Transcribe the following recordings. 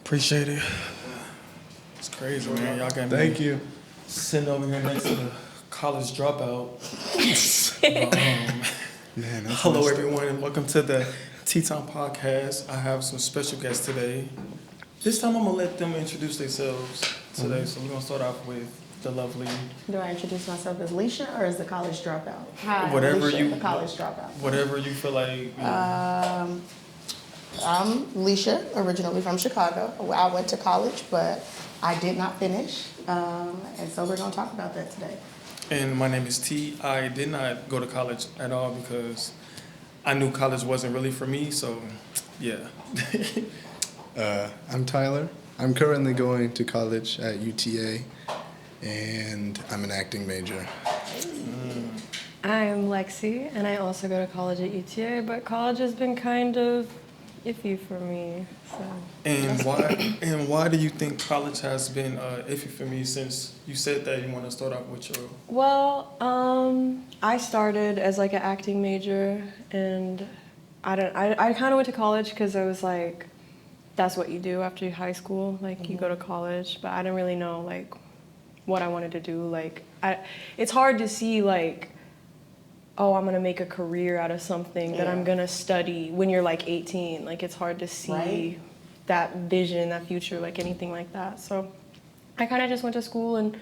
Appreciate it. It's crazy, man. Y'all got me. Thank you. Sitting over here next to the college dropout. Man, that's Hello, messed up. everyone, and welcome to the TEExTIME podcast. I have some special guests today. This time, I'm gonna let them introduce themselves today. So we're gonna start off with the lovely. Do I introduce myself as Leisha or as the college dropout? Hi, whatever Leisha, you. the college dropout. Whatever you feel like. I'm Leisha, originally from Chicago. I went to college, but I did not finish, and so we're gonna talk about that today. And my name is T. I did not go to college at all because I knew college wasn't really for me. So, yeah. I'm Tyler. I'm currently going to college at UTA, and I'm an acting major. I'm Lexi, and I also go to college at UTA, but college has been kind of iffy for me. So. And why do you think college has been iffy for me? Since you said that you want to start off with your. Well, I started as like an acting major, and I kind of went to college because I was like, that's what you do after high school. Like you go to college, but I didn't really know like what I wanted to do. Like it's hard to see like, oh, I'm gonna make a career out of something that I'm gonna study when you're like 18. Like it's hard to see that vision, that future, like anything like that. So I kind of just went to school, and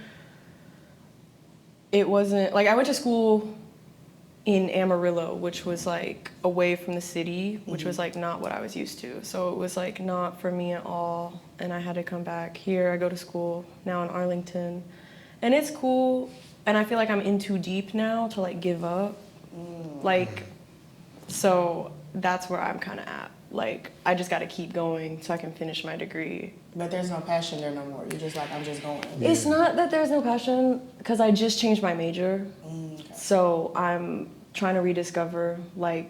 it wasn't like I went to school in Amarillo, which was like away from the city, which was like not what I was used to. So it was like not for me at all, and I had to come back here. I go to school now in Arlington, and it's cool, and I feel like I'm in too deep now to like give up. Like, so that's where I'm kind of at. Like, I just got to keep going so I can finish my degree. But there's no passion there no more. You're just like, I'm just going. Yeah. It's not that there's no passion, because I just changed my major. Okay. So I'm trying to rediscover, like,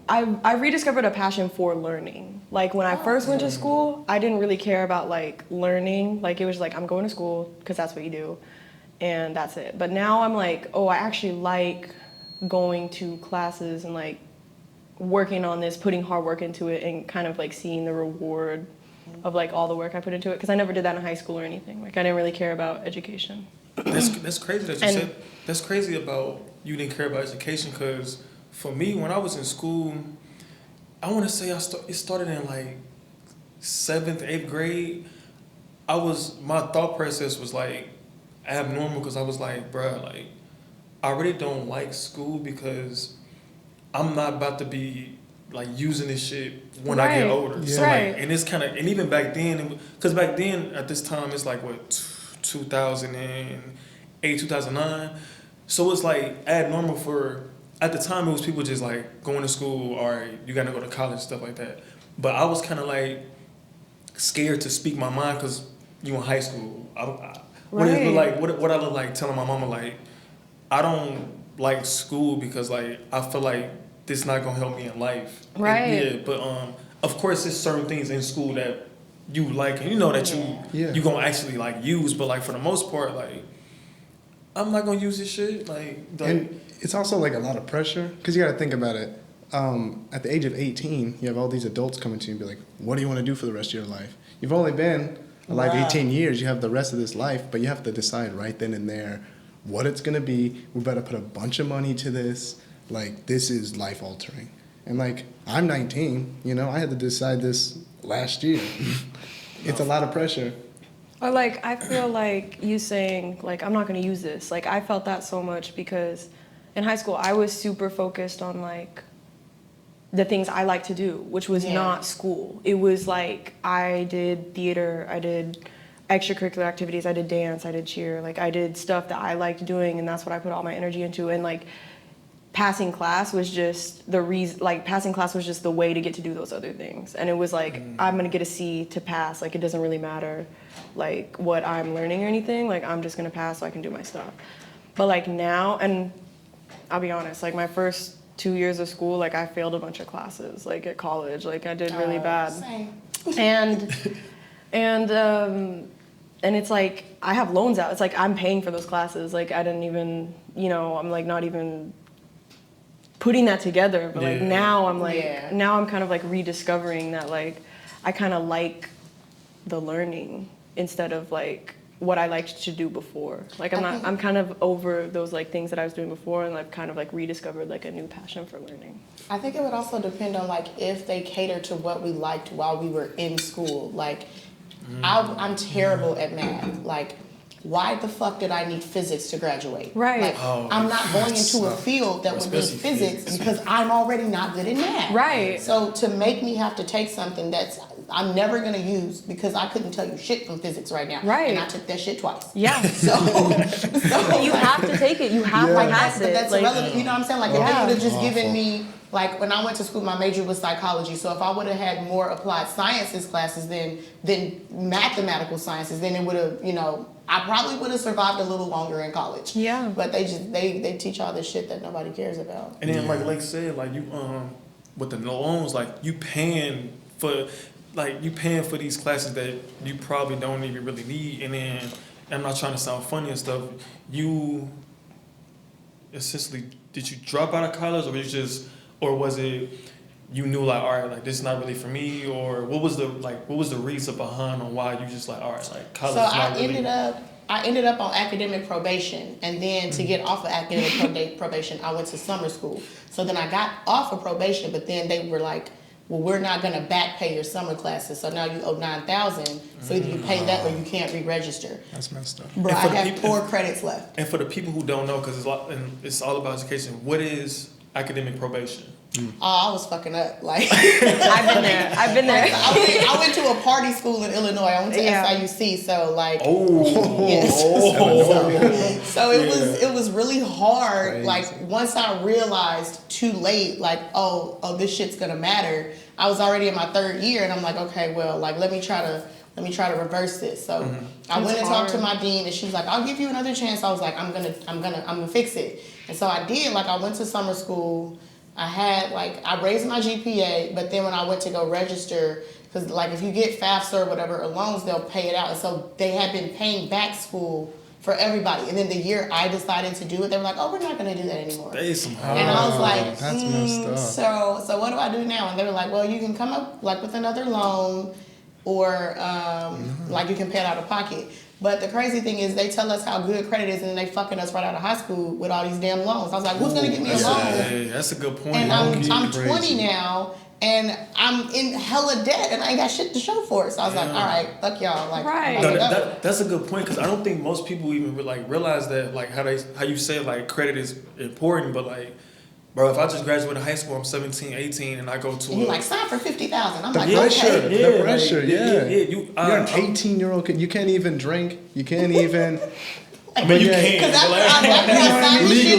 I rediscovered a passion for learning. Like, when I first went to school, I didn't really care about, like, learning. Like, it was like, I'm going to school because that's what you do, and that's it. But now I'm like, oh, I actually like going to classes and, like, working on this, putting hard work into it, and kind of, like, seeing the reward of, like, all the work I put into it. Because I never did that in high school or anything. Like, I didn't really care about education. That's crazy that you said. That's crazy about you didn't care about education, because for me, when I was in school, I want to say it started in like 7th, 8th grade. My thought process was like abnormal, because I was like, bruh, like, I really don't like school because I'm not about to be like using this shit when I get older. Yeah. So like, and it's kind of, and even back then, because back then at this time it's like what 2008, 2009. So it's like abnormal for, at the time it was people just like going to school, all right, you got to go to college, stuff like that. But I was kind of like scared to speak my mind because you in high school. What I look like telling my mama like, I don't like school because like I feel like this not gonna help me in life. Right. And, yeah, but of course there's certain things in school that you like and you know that you gonna actually like use, but like for the most part like I'm not gonna use this shit. Like And it's also like a lot of pressure, because you got to think about it. At the age of 18, you have all these adults coming to you and be like, what do you want to do for the rest of your life? You've only been alive 18 years. You have the rest of this life, but you have to decide right then and there what it's going to be. We better put a bunch of money to this. Like, this is life altering. And like, I'm 19, you know, I had to decide this last year. It's a lot of pressure. Or like, I feel like you saying, like, I'm not gonna use this. Like, I felt that so much because in high school, I was super focused on like the things I like to do, which was not school. It was like, I did theater, I did extracurricular activities, I did dance, I did cheer. Like, I did stuff that I liked doing, and that's what I put all my energy into. And like, passing class was just the reason, like, passing class was just the way to get to do those other things. And it was like, I'm gonna get a C to pass. Like, it doesn't really matter like what I'm learning or anything. Like, I'm just gonna pass so I can do my stuff. But like now, and I'll be honest, like my first 2 years of school, like I failed a bunch of classes, like at college, like I did really bad. Same. And it's like, I have loans out. It's like, I'm paying for those classes. Like, I didn't even, you know, I'm like not even putting that together. But like now I'm like, now I'm kind of like rediscovering that like, I kind of like the learning instead of like what I liked to do before. Like I'm kind of over those like things that I was doing before, and I've kind of like rediscovered like a new passion for learning. I think it would also depend on like if they cater to what we liked while we were in school. Like I'm terrible at math. Like, why the fuck did I need physics to graduate? Right. Like, I'm not going into a field that would need physics because I'm already not good at math. Right. So to make me have to take something that's I'm never gonna use because I couldn't tell you shit from physics right now. Right. And I took that shit twice. Yeah. So you have to take it. You have to pass it. But that's like, irrelevant. You know what I'm saying? Like if they would have just given me, like when I went to school, my major was psychology. So if I would have had more applied sciences classes than mathematical sciences, then it would have, you know, I probably would have survived a little longer in college. Yeah. But they teach all this shit that nobody cares about. And then like Lake said, like you with the loans, like you paying for these classes that you probably don't even really need. And then I'm not trying to sound funny and stuff. You essentially, did you drop out of college, or was it you knew like, all right, like this is not really for me, or what was the reason behind on why you just like, all right, like college? So I ended up on academic probation, and then to get off of academic probation, I went to summer school. So then I got off of probation, but then they were like, well, we're not gonna back pay your summer classes, so now you owe $9,000. So either you pay that or you can't re-register. That's messed up. Bro, I have 4 credits left. And for the people who don't know, because it's all about education, what is academic probation? Oh, I was fucking up. Like I've been there. I went to a party school in Illinois. I went to SIUC, so like so it was really hard. Crazy. Like once I realized too late, like oh this shit's gonna matter. I was already in my 3rd year, and I'm like, okay, well, like let me try to reverse this. So I went and talked to my dean, and she was like, I'll give you another chance. I was like, I'm gonna fix it. And so I did. Like I went to summer school. I raised my GPA, but then when I went to go register, because like if you get FAFSA or whatever or loans, they'll pay it out. And so they had been paying back school for everybody. And then the year I decided to do it, they were like, oh, we're not going to do that anymore. And I was like, that's messed up. So what do I do now? And they were like, well, you can come up like with another loan, or like you can pay it out of pocket. But the crazy thing is they tell us how good credit is, and they fucking us right out of high school with all these damn loans. I was like, who's going to get me a loan? Hey, that's a good point. And I'm 20 now, and I'm in hella debt, and I ain't got shit to show for it. So I was like, all right, fuck y'all. Like, right. No, that's a good point, because I don't think most people even like realize that, like how you say like credit is important, but like, bro, if I just graduated high school, I'm 17, 18, and I go to and you like sign for $50,000. I'm the like, pressure, okay. the pressure, you're an 18-year-old kid. You can't even drink. You can't even. I mean, you can't. Because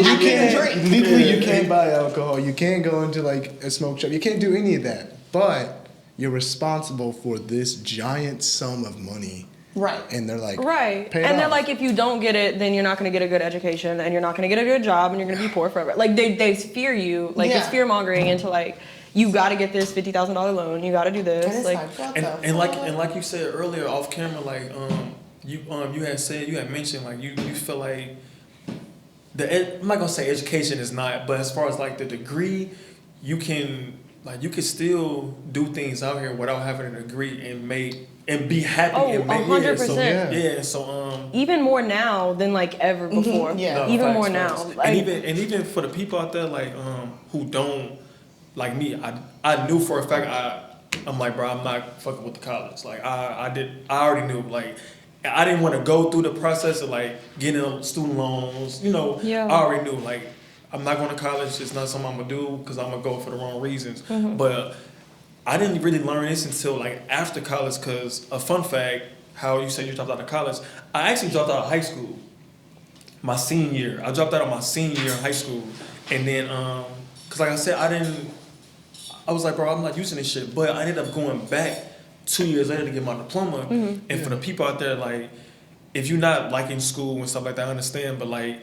I can't drink. Legally, you can't buy alcohol. You can't go into like a smoke shop. You can't do any of that. But you're responsible for this giant sum of money. Right. And they're like, right. Pay it and off. they're like, if you don't get it, then you're not going to get a good education, and you're not going to get a good job, and you're going to be poor forever. Like they fear you. Like it's fear mongering into like, you got to get this $50,000 loan. You got to do this. And like you said earlier off camera, like you had mentioned like you feel like I'm not gonna say education is not, but as far as like the degree, you can still do things out here without having a degree and be happy. Oh, 100%. So even more now than like ever before. Even more now. Like, and even for the people out there like who don't like me, I knew for a fact I'm like, bro, I'm not fucking with the college. Like I already knew, like I didn't want to go through the process of like getting student loans. You know, I already knew like I'm not going to college. It's not something I'm gonna do because I'm gonna go for the wrong reasons. But I didn't really learn this until like after college. Because a fun fact, how you said you dropped out of college, I actually dropped out of high school my senior year. I dropped out of my senior year in high school, and then because like I said, I was like, bro, I'm not using this shit. But I ended up going back 2 years later to get my diploma. And for the people out there, like, if you're not liking school and stuff like that, I understand, but like,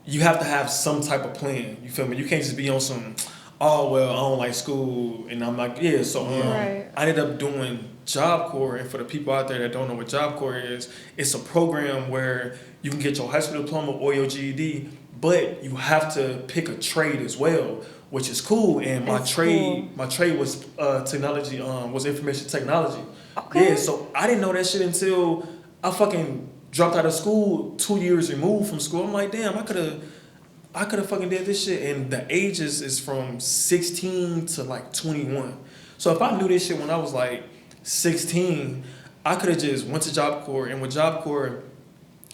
you have to have some type of plan. You feel me? You can't just be on some, oh, well, I don't like school. And I'm like, so I ended up doing Job Corps. And for the people out there that don't know what Job Corps is, it's a program where you can get your high school diploma or your GED, but you have to pick a trade as well, which is cool. And my trade was technology, was information technology. Okay. Yeah, so I didn't know that shit until I fucking dropped out of school 2 years removed from school. I'm like, damn, I could have fucking did this shit. And the ages is from 16 to like 21. So if I knew this shit when I was like 16, I could have just went to Job Corps. And with Job Corps,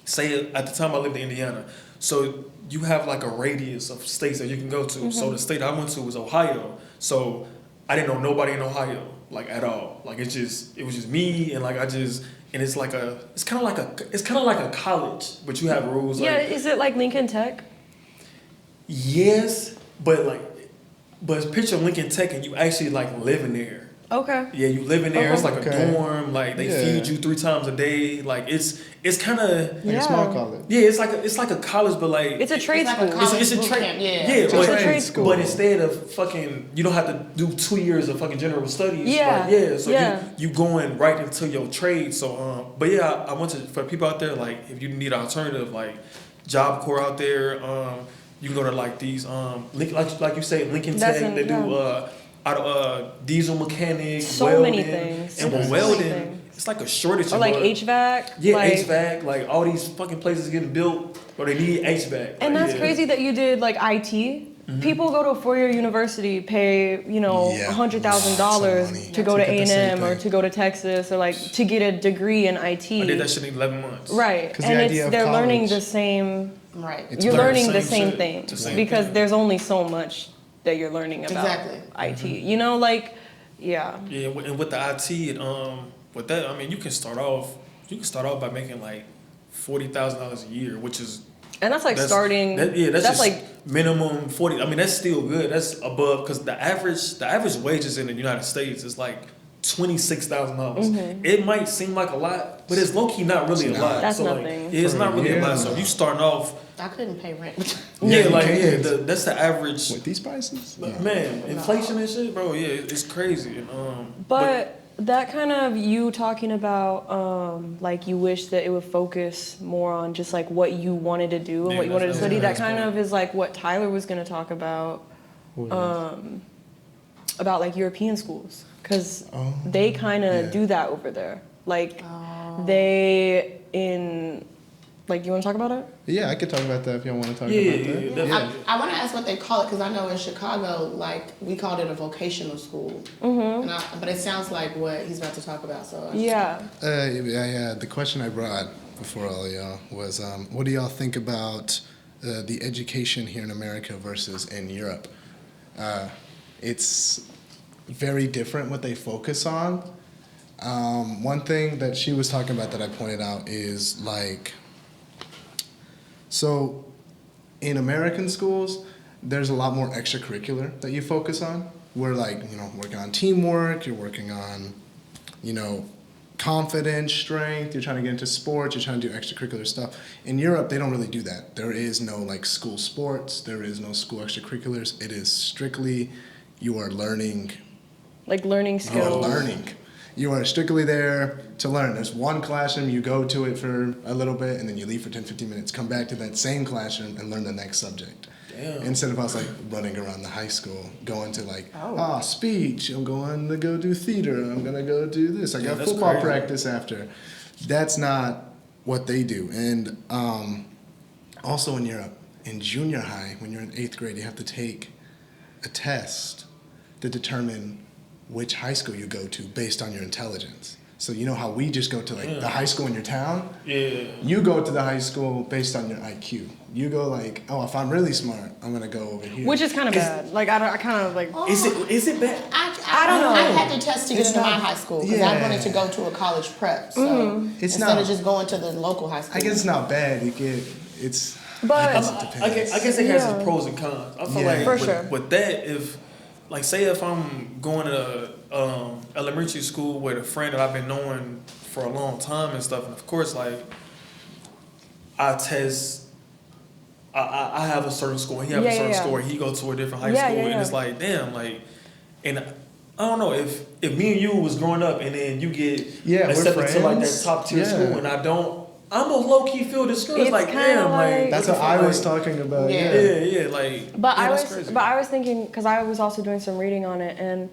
say at the time I lived in Indiana, so you have like a radius of states that you can go to. Mm-hmm. So the state I went to was Ohio. So I didn't know nobody in Ohio, like at all. Like it was just me and like and it's kind of like a college, but you have rules. Yeah, like, is it like Lincoln Tech? Yes, but picture Lincoln Tech and you actually like living there. Okay. Yeah, you live in there. Okay. It's like a dorm. Like they feed you 3 times a day. Like it's kind of like a small college. Yeah, it's like a college, but like it's a trade school. It's a trade. It's a trade school. But instead of fucking, you don't have to do 2 years of fucking general studies. Yeah. Like, so you going right into your trade. So but yeah, I want to, for people out there, like if you need an alternative, like Job Corps out there, you can go to like these like you say Lincoln Tech. They do diesel mechanic, so welding, many things. And with welding, it's like a shortage. Or like HVAC. Yeah, like, HVAC. Like all these fucking places getting built, or they need HVAC. And that's crazy that you did like IT. Mm-hmm. People go to a 4-year university, pay $100,000 to go to A&M or to go to Texas or like to get a degree in IT. I did that shit in 11 months. Right, and they're learning the same. Right, you're learning the same thing because there's only so much that you're learning about IT. Mm-hmm. You know, like, yeah. Yeah, and with the IT, with that, I mean, you can start off by making like $40,000 a year, which is. And that's like starting. That's like minimum 40. I mean, that's still good. That's above, because the average wages in the United States is like $26,000. Mm-hmm. It might seem like a lot, but it's low key not really a lot. That's so nothing. Like, it's not really a lot. So you starting off. I couldn't pay rent. That's the average. With these prices, man, inflation and shit, bro. Yeah, it's crazy. And, but that kind of you talking about like you wish that it would focus more on just like what you wanted to do and what you wanted to study. That kind of is like what Tyler was going to talk about like European schools, because they kind of do that over there. Like they in. Like, you want to talk about it? Yeah, I could talk about that if y'all want to talk about that. Yeah. I want to ask what they call it, because I know in Chicago, like, we called it a vocational school. Mm-hmm. But it sounds like what he's about to talk about. So yeah. The question I brought before all of y'all was, what do y'all think about the education here in America versus in Europe? It's very different what they focus on. One thing that she was talking about that I pointed out is, like, so in American schools, there's a lot more extracurricular that you focus on. We're like, working on teamwork, you're working on, confidence, strength, you're trying to get into sports, you're trying to do extracurricular stuff. In Europe, they don't really do that. There is no like school sports, there is no school extracurriculars. It is strictly you are learning. Like learning skills. You are strictly there to learn. There's one classroom, you go to it for a little bit, and then you leave for 10, 15 minutes, come back to that same classroom and learn the next subject. Damn. Instead of us like running around the high school, going to like, speech, I'm going to go do theater, I'm going to go do this, I got football practice after. That's not what they do. And also in Europe, in junior high, when you're in 8th grade, you have to take a test to determine which high school you go to based on your intelligence. So you know how we just go to like the high school in your town? Yeah. You go to the high school based on your IQ. You go like, if I'm really smart, I'm gonna go over here. Which is kind of bad. Like I kind of like. Is it bad? I don't know. I had to test to get into my high school because I wanted to go to a college prep. So instead of just going to the local high school. I guess it's not bad. But I guess it has its pros and cons. I feel like with that, like, say if I'm going to elementary school with a friend that I've been knowing for a long time and stuff, and of course, like, I have a certain score, he have a certain score, he go to a different high school, and it's like, damn, like, and I don't know, if me and you was growing up and then you get accepted to, like, that top tier school, and I don't, I almost low key feel discouraged. It's like, damn, like that's what I was talking about. But I was thinking, because I was also doing some reading on it, and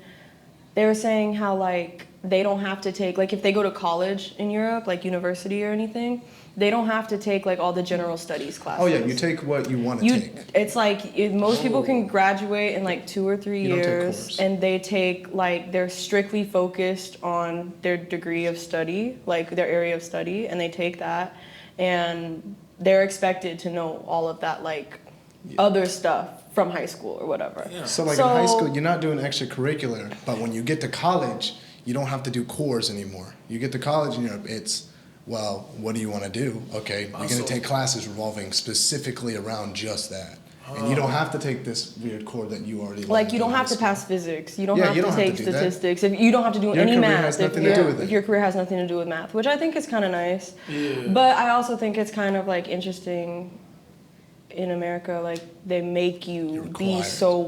they were saying how like they don't have to take, like if they go to college in Europe, like university or anything, they don't have to take like all the general studies classes. Oh yeah, you take what you want to take. It's like most people can graduate in like 2 or 3 You don't take years, course. and they take like they're strictly focused on their degree of study, like their area of study, and they take that, and they're expected to know all of that like other stuff from high school or whatever. Yeah. So like in high school, you're not doing extracurricular, but when you get to college, you don't have to do cores anymore. You get to college and it's, well, what do you want to do? Okay, you're going to take classes revolving specifically around just that. And you don't have to take this weird core that you already like you don't have to pass physics. You don't Yeah, have you to don't have take to do that. statistics. If you don't have to do Your any career math. has nothing to do with it. If your career has nothing to do with math, which I think is kind of nice. Yeah. But I also think it's kind of like interesting in America, like they make you be so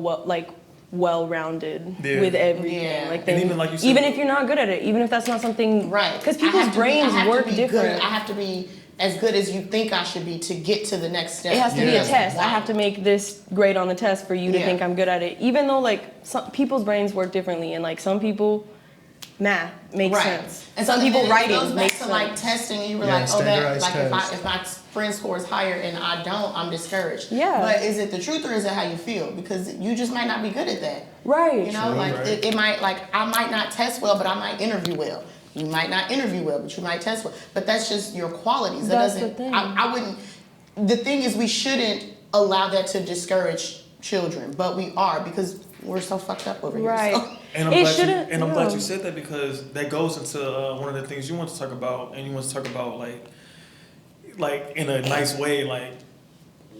well-rounded with everything. Yeah. Like And even like you said, even if you're not good at it, even if that's not something Right. because I people's have to be- brains I have to work be different. good. I have to be as good as you think I should be to get to the next step. It has to be a Yeah. test. I have to make this grade on the test for you to Yeah. think I'm good at it. Even though like some people's brains work differently, and like some people, math makes Right. sense. And Some so people then writing it goes back makes to sense. like testing, and you were Yeah, like, oh, that standardized like test. if my friend scores higher and I don't, I'm discouraged. Yeah. But is it the truth or is it how you feel? Because you just might not be good at that. Right. You know, like Right. it might like I might not test well, but I might interview well. You might not interview well, but you might test well. But that's just your qualities. That's the doesn't. thing. I wouldn't. The thing is, we shouldn't allow that to discourage children, but we are because we're so fucked up over here. Right. So. And It I'm glad shouldn't- I'm glad yeah. you said that because that goes into one of the things you want to talk about, and you want to talk about like in a nice way, like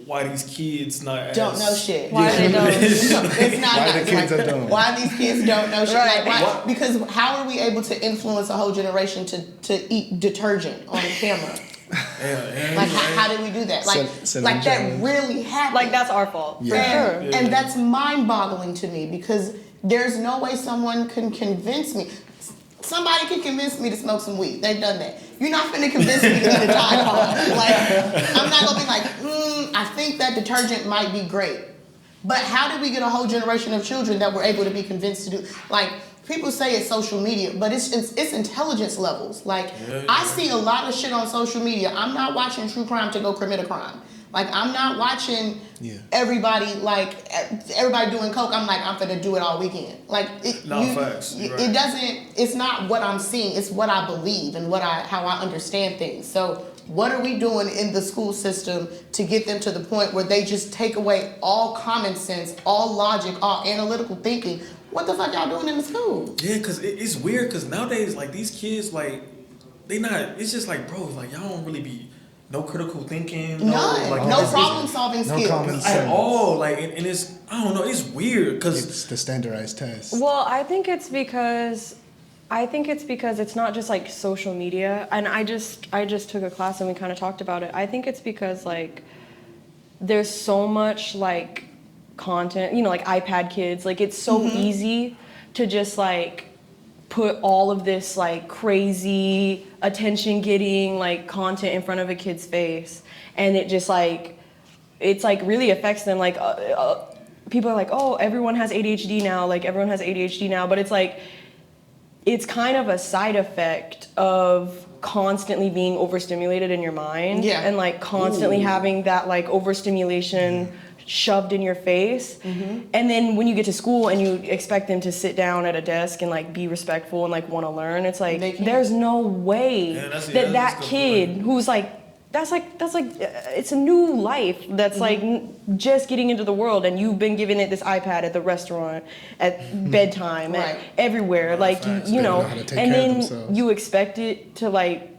why these kids not Don't as, know shit. Why they don't. It's not Why the nice. kids Like, are dumb. why these kids don't know shit? Right. Like, why? Because how are we able to influence a whole generation to eat detergent on camera? Yeah, Like, how did we do that? Like, Cinnamon like that challenge. really happened. Like that's our fault. Yeah. For and, sure. and that's mind-boggling to me because there's no way someone can convince me. Somebody can convince me to smoke some weed. They've done that. You're not going to convince me to eat a Tide Pod. Like, I'm not going to be like, I think that detergent might be great. But how did we get a whole generation of children that were able to be convinced to do? Like, people say it's social media, but it's intelligence levels. Like, I see a lot of shit on social media. I'm not watching true crime to go commit a crime. Like, I'm not watching everybody doing coke. I'm like, I'm finna do it all weekend. Like, facts. You're right. It doesn't. It's not what I'm seeing. It's what I believe and how I understand things. So, what are we doing in the school system to get them to the point where they just take away all common sense, all logic, all analytical thinking? What the fuck y'all doing in the school? Yeah, because it's weird because nowadays, like, these kids, like, they not, it's just like, bro, like, y'all don't really be, no critical thinking. None. Like, No it's- problem-solving no skills. common At sense. all. Like, and it's, I don't know, it's weird because, It's the standardized test. Well, I think it's because it's not just like social media, and I just took a class and we kind of talked about it. I think it's because like there's so much like content, you know, like iPad kids, like it's so easy to just like put all of this like crazy attention getting like content in front of a kid's face, and it just like it's like really affects them. Like people are like, oh, everyone has ADHD now, but it's like it's kind of a side effect of constantly being overstimulated in your mind, and like constantly having that like overstimulation shoved in your face. And then when you get to school and you expect them to sit down at a desk and like be respectful and like want to learn, it's like there's no way that kid who's like that's like it's a new life that's like just getting into the world, and you've been giving it this iPad at the restaurant, at bedtime, at everywhere, like you know, and then you expect it to like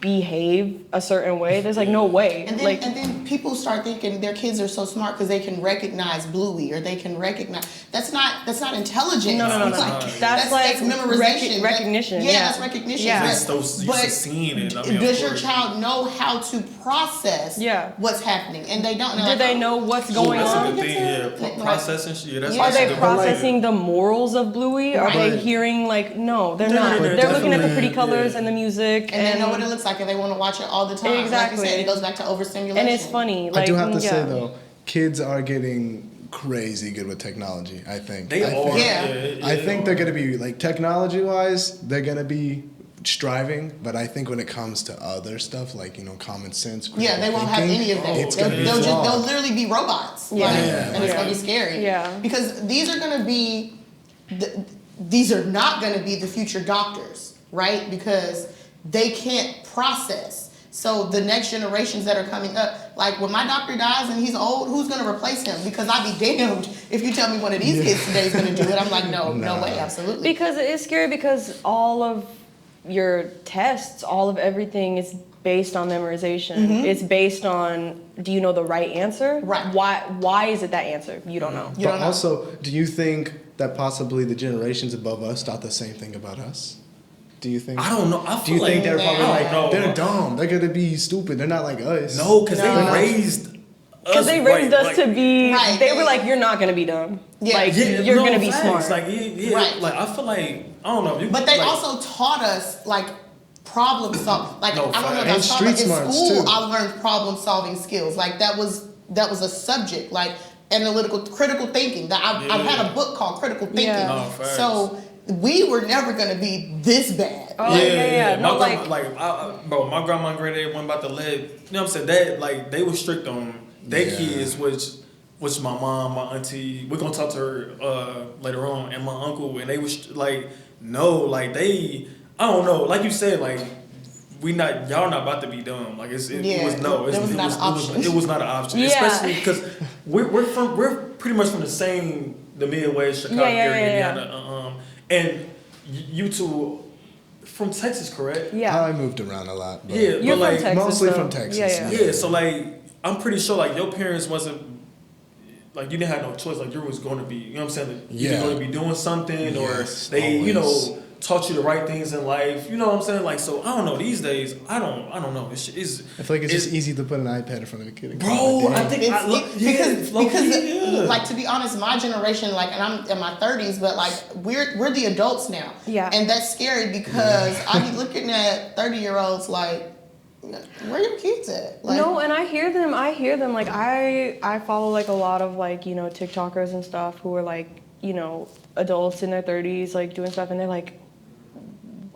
behave a certain way. There's like no way. And then people start thinking their kids are so smart because they can recognize Bluey, or they can recognize that's not intelligence. No. Like, that's like memorization. recognition. That's recognition. Yeah. they're so used to seeing it. I mean, does your child know how to process what's happening? And they don't know. Do they know what's going that's on? a good thing, processing shit. That's Are they good. processing the morals of Bluey? Are they hearing like no, they're not. They're looking at the pretty colors and the music, and they know what it looks like, and they want to watch it all the time. Exactly. Like I said, it goes back to overstimulation. And it's funny. Like, I do have to say though, kids are getting crazy good with technology. I think They are. I think they're gonna be like technology-wise, they're gonna be striving, but I think when it comes to other stuff like common sense, they won't have any of that. They'll literally be robots. And it's gonna be scary. Yeah, because these are gonna be, these are not gonna be the future doctors, right? Because they can't process. So the next generations that are coming up, like when my doctor dies and he's old, who's gonna replace him? Because I'd be damned if you tell me one of these kids today is gonna do it. I'm like, no way, absolutely. because it is scary because all of your tests, all of everything is based on memorization. It's based on, do you know the right answer? Right. Why is it that answer? You don't know. But also, do you think that possibly the generations above us thought the same thing about us? Do you think? I don't know. Do you think they're probably like, no. they're dumb, they're gonna be stupid, they're not like us? No, because they raised us. They raised us to be. Right. They were like, you're not gonna be dumb. Yeah. Like you're gonna be smart. Like Right. Like I feel like I don't know. But they also taught us like problem solving. Like I don't know if And that's in smarts, school. too. I learned problem solving skills. Like that was a subject. Like analytical, critical thinking. That I've had a book called Critical Thinking. Yeah. No, facts. So we were never gonna be this bad. Oh yeah. No, My grandma, bro, my grandma and granddad went about to let. You know what I'm saying? That like they were strict on their kids, which my mom, my auntie, we're gonna talk to her later on, and my uncle, and they was like, no, like they, I don't know, like you said, like y'all not about to be dumb. Like it was not an option. It was not an option, especially because we're pretty much from the Midwest, Chicago area, and you two from Texas, correct? Yeah. I moved around a lot. But Yeah, You're but like from Texas, mostly so. from Texas. yeah. So like, I'm pretty sure like your parents wasn't like you didn't have no choice. Like you was going to be, you know what I'm saying? Like, you're going to be doing something, Yes, or they, always. Taught you the right things in life. You know what I'm saying? Like, so I don't know. These days, I don't know. It's I feel like it's just easy to put an iPad in front of a kid. And bro, I think because like to be honest, my generation, like, and I'm in my 30s, but like we're the adults now. Yeah. And that's scary because I be looking at 30-year-olds like, where your kids at? Like, No, and I hear them. Like I follow like a lot of like TikTokers and stuff who are like adults in their 30s like doing stuff, and they're like,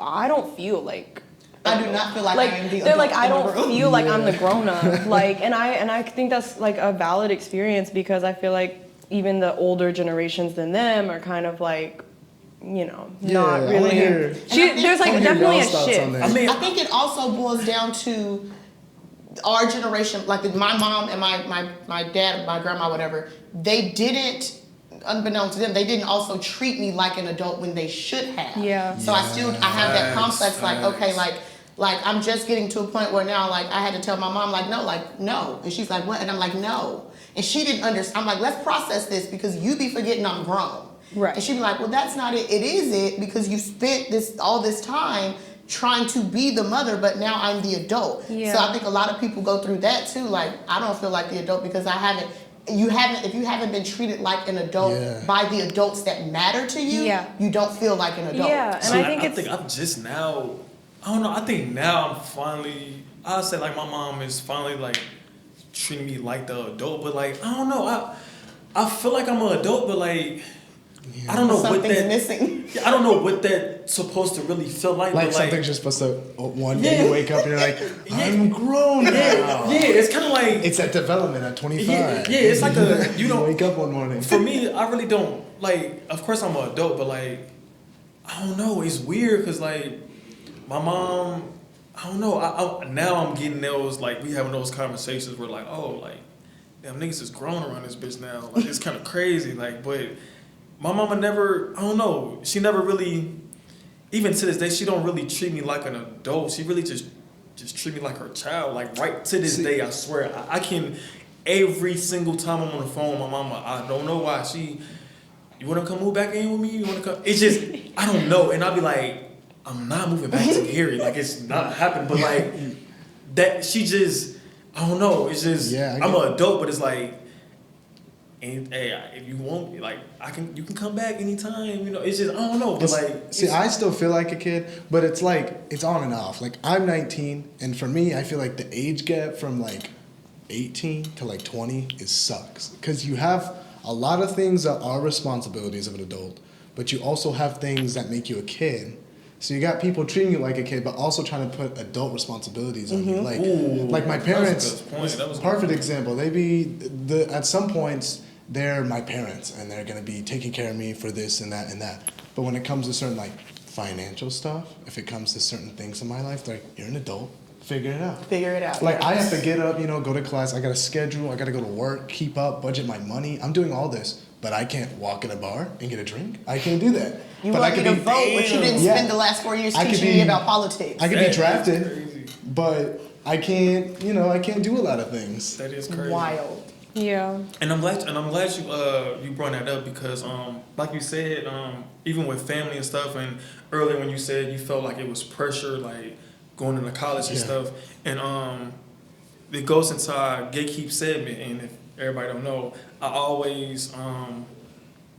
I don't feel like. I do not feel like I am the they're adult like, I in the don't room. feel like I'm the grown up. Like, and I think that's like a valid experience because I feel like even the older generations than them are kind of like, not really. There's like definitely a shift. I think it also boils down to our generation, like my mom and my dad, my grandma, whatever. They didn't. Unbeknownst to them, they didn't also treat me like an adult when they should have. Yeah. So I have that complex, like, okay, like I'm just getting to a point where now, like, I had to tell my mom, no. And she's like, what? And I'm like, no. And she didn't understand. I'm like, let's process this because you be forgetting I'm grown. Right. And she'd be like, well, that's not it. It is it because you spent all this time trying to be the mother, but now I'm the adult. Yeah. So I think a lot of people go through that too. Like, I don't feel like the adult because if you haven't been treated like an adult by the adults that matter to you, you don't feel like an adult. Yeah, and I think I'm just now, I don't know, I think now I'm finally, I'll say like my mom is finally like treating me like the adult, but like, I don't know, I feel like I'm an adult, but like, I don't know what that missing. I don't know what that's supposed to really feel like. Like something's just supposed to one day you wake up and you're like, I'm grown now. Yeah, it's kind of like it's that development at 25. Yeah, it's like you don't wake up one morning. For me, I really don't like. Of course, I'm an adult, but like, I don't know. It's weird because like my mom, I don't know. I now I'm getting those like we having those conversations where like, oh, like damn niggas is grown around this bitch now. Like it's kind of crazy. Like, but. My mama never, I don't know, she never really, even to this day, she don't really treat me like an adult. She really just treat me like her child. Like right to this day, I swear, I can, every single time I'm on the phone with my mama, I don't know why, you want to come move back in with me? You want to come? It's just, I don't know. And I'll be like, I'm not moving back to Gary. Like it's not happening. But like, that, she just, I don't know. It's just, I'm an adult, but it's like, and hey, if you want, like, you can come back anytime. It's just I don't know. But like, I still feel like a kid, but it's like it's on and off. Like I'm 19, and for me, I feel like the age gap from like 18 to like 20 sucks because you have a lot of things that are responsibilities of an adult, but you also have things that make you a kid. So you got people treating you like a kid, but also trying to put adult responsibilities on you. Like my parents, that was a perfect example. At some points, they're my parents, and they're gonna be taking care of me for this and that and that. But when it comes to certain like financial stuff, if it comes to certain things in my life, they're like, you're an adult, figure it out. Figure it out. Like I have to get up, go to class. I got a schedule. I got to go to work, keep up, budget my money. I'm doing all this, but I can't walk in a bar and get a drink. I can't do that. You want me to vote, but you didn't spend the last 4 years teaching me about politics. I could be drafted, but I can't. I can't do a lot of things. That is crazy. Wild. Yeah. And I'm glad you brought that up because like you said, even with family and stuff, and earlier when you said you felt like it was pressure, like going into college and stuff, and it goes into our gatekeep segment. And if everybody don't know, I always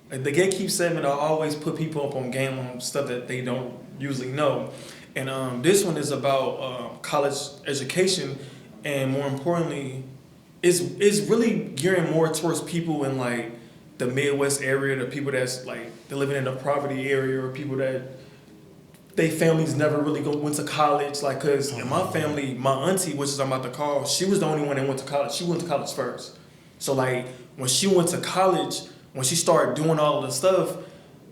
the gatekeep segment, I always put people up on game on stuff that they don't usually know. And this one is about college education, and more importantly, it's really gearing more towards people in like the Midwest area, the people that's like they're living in the poverty area, or people that they families never really went to college. Like, cause in my family, my auntie, which is I'm about to call, she was the only one that went to college. She went to college first. So like when she went to college, when she started doing all of the stuff,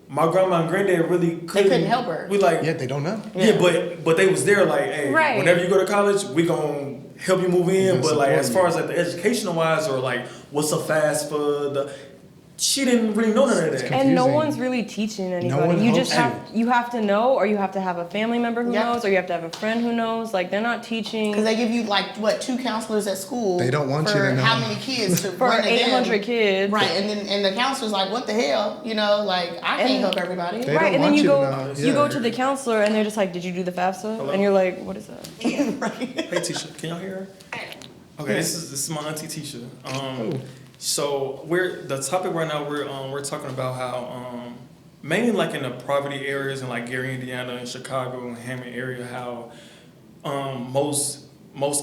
my grandma and granddad really couldn't help her. We like, yeah, they don't know. Yeah, but they was there like, hey, whenever you go to college, we gonna help you move in. But like as far as like the educational wise, or like what's a fast food, she didn't really know none of that. And no one's really teaching anybody. You have to know, or you have to have a family member who knows, or you have to have a friend who knows. Like they're not teaching. Because they give you like 2 counselors at school. They don't want you to know how many kids to for run 800 kids. Right, and the counselor's like, what the hell? Like I can't help everybody. Right, and then you go to the counselor and they're just like, did you do the FAFSA? Hello? And you're like, what is that? Yeah, right. Hey Tisha, can y'all hear her? Okay, this is my Auntie Tisha. So the topic right now we're talking about how mainly like in the poverty areas in like Gary, Indiana, and Chicago and Hammond area, how most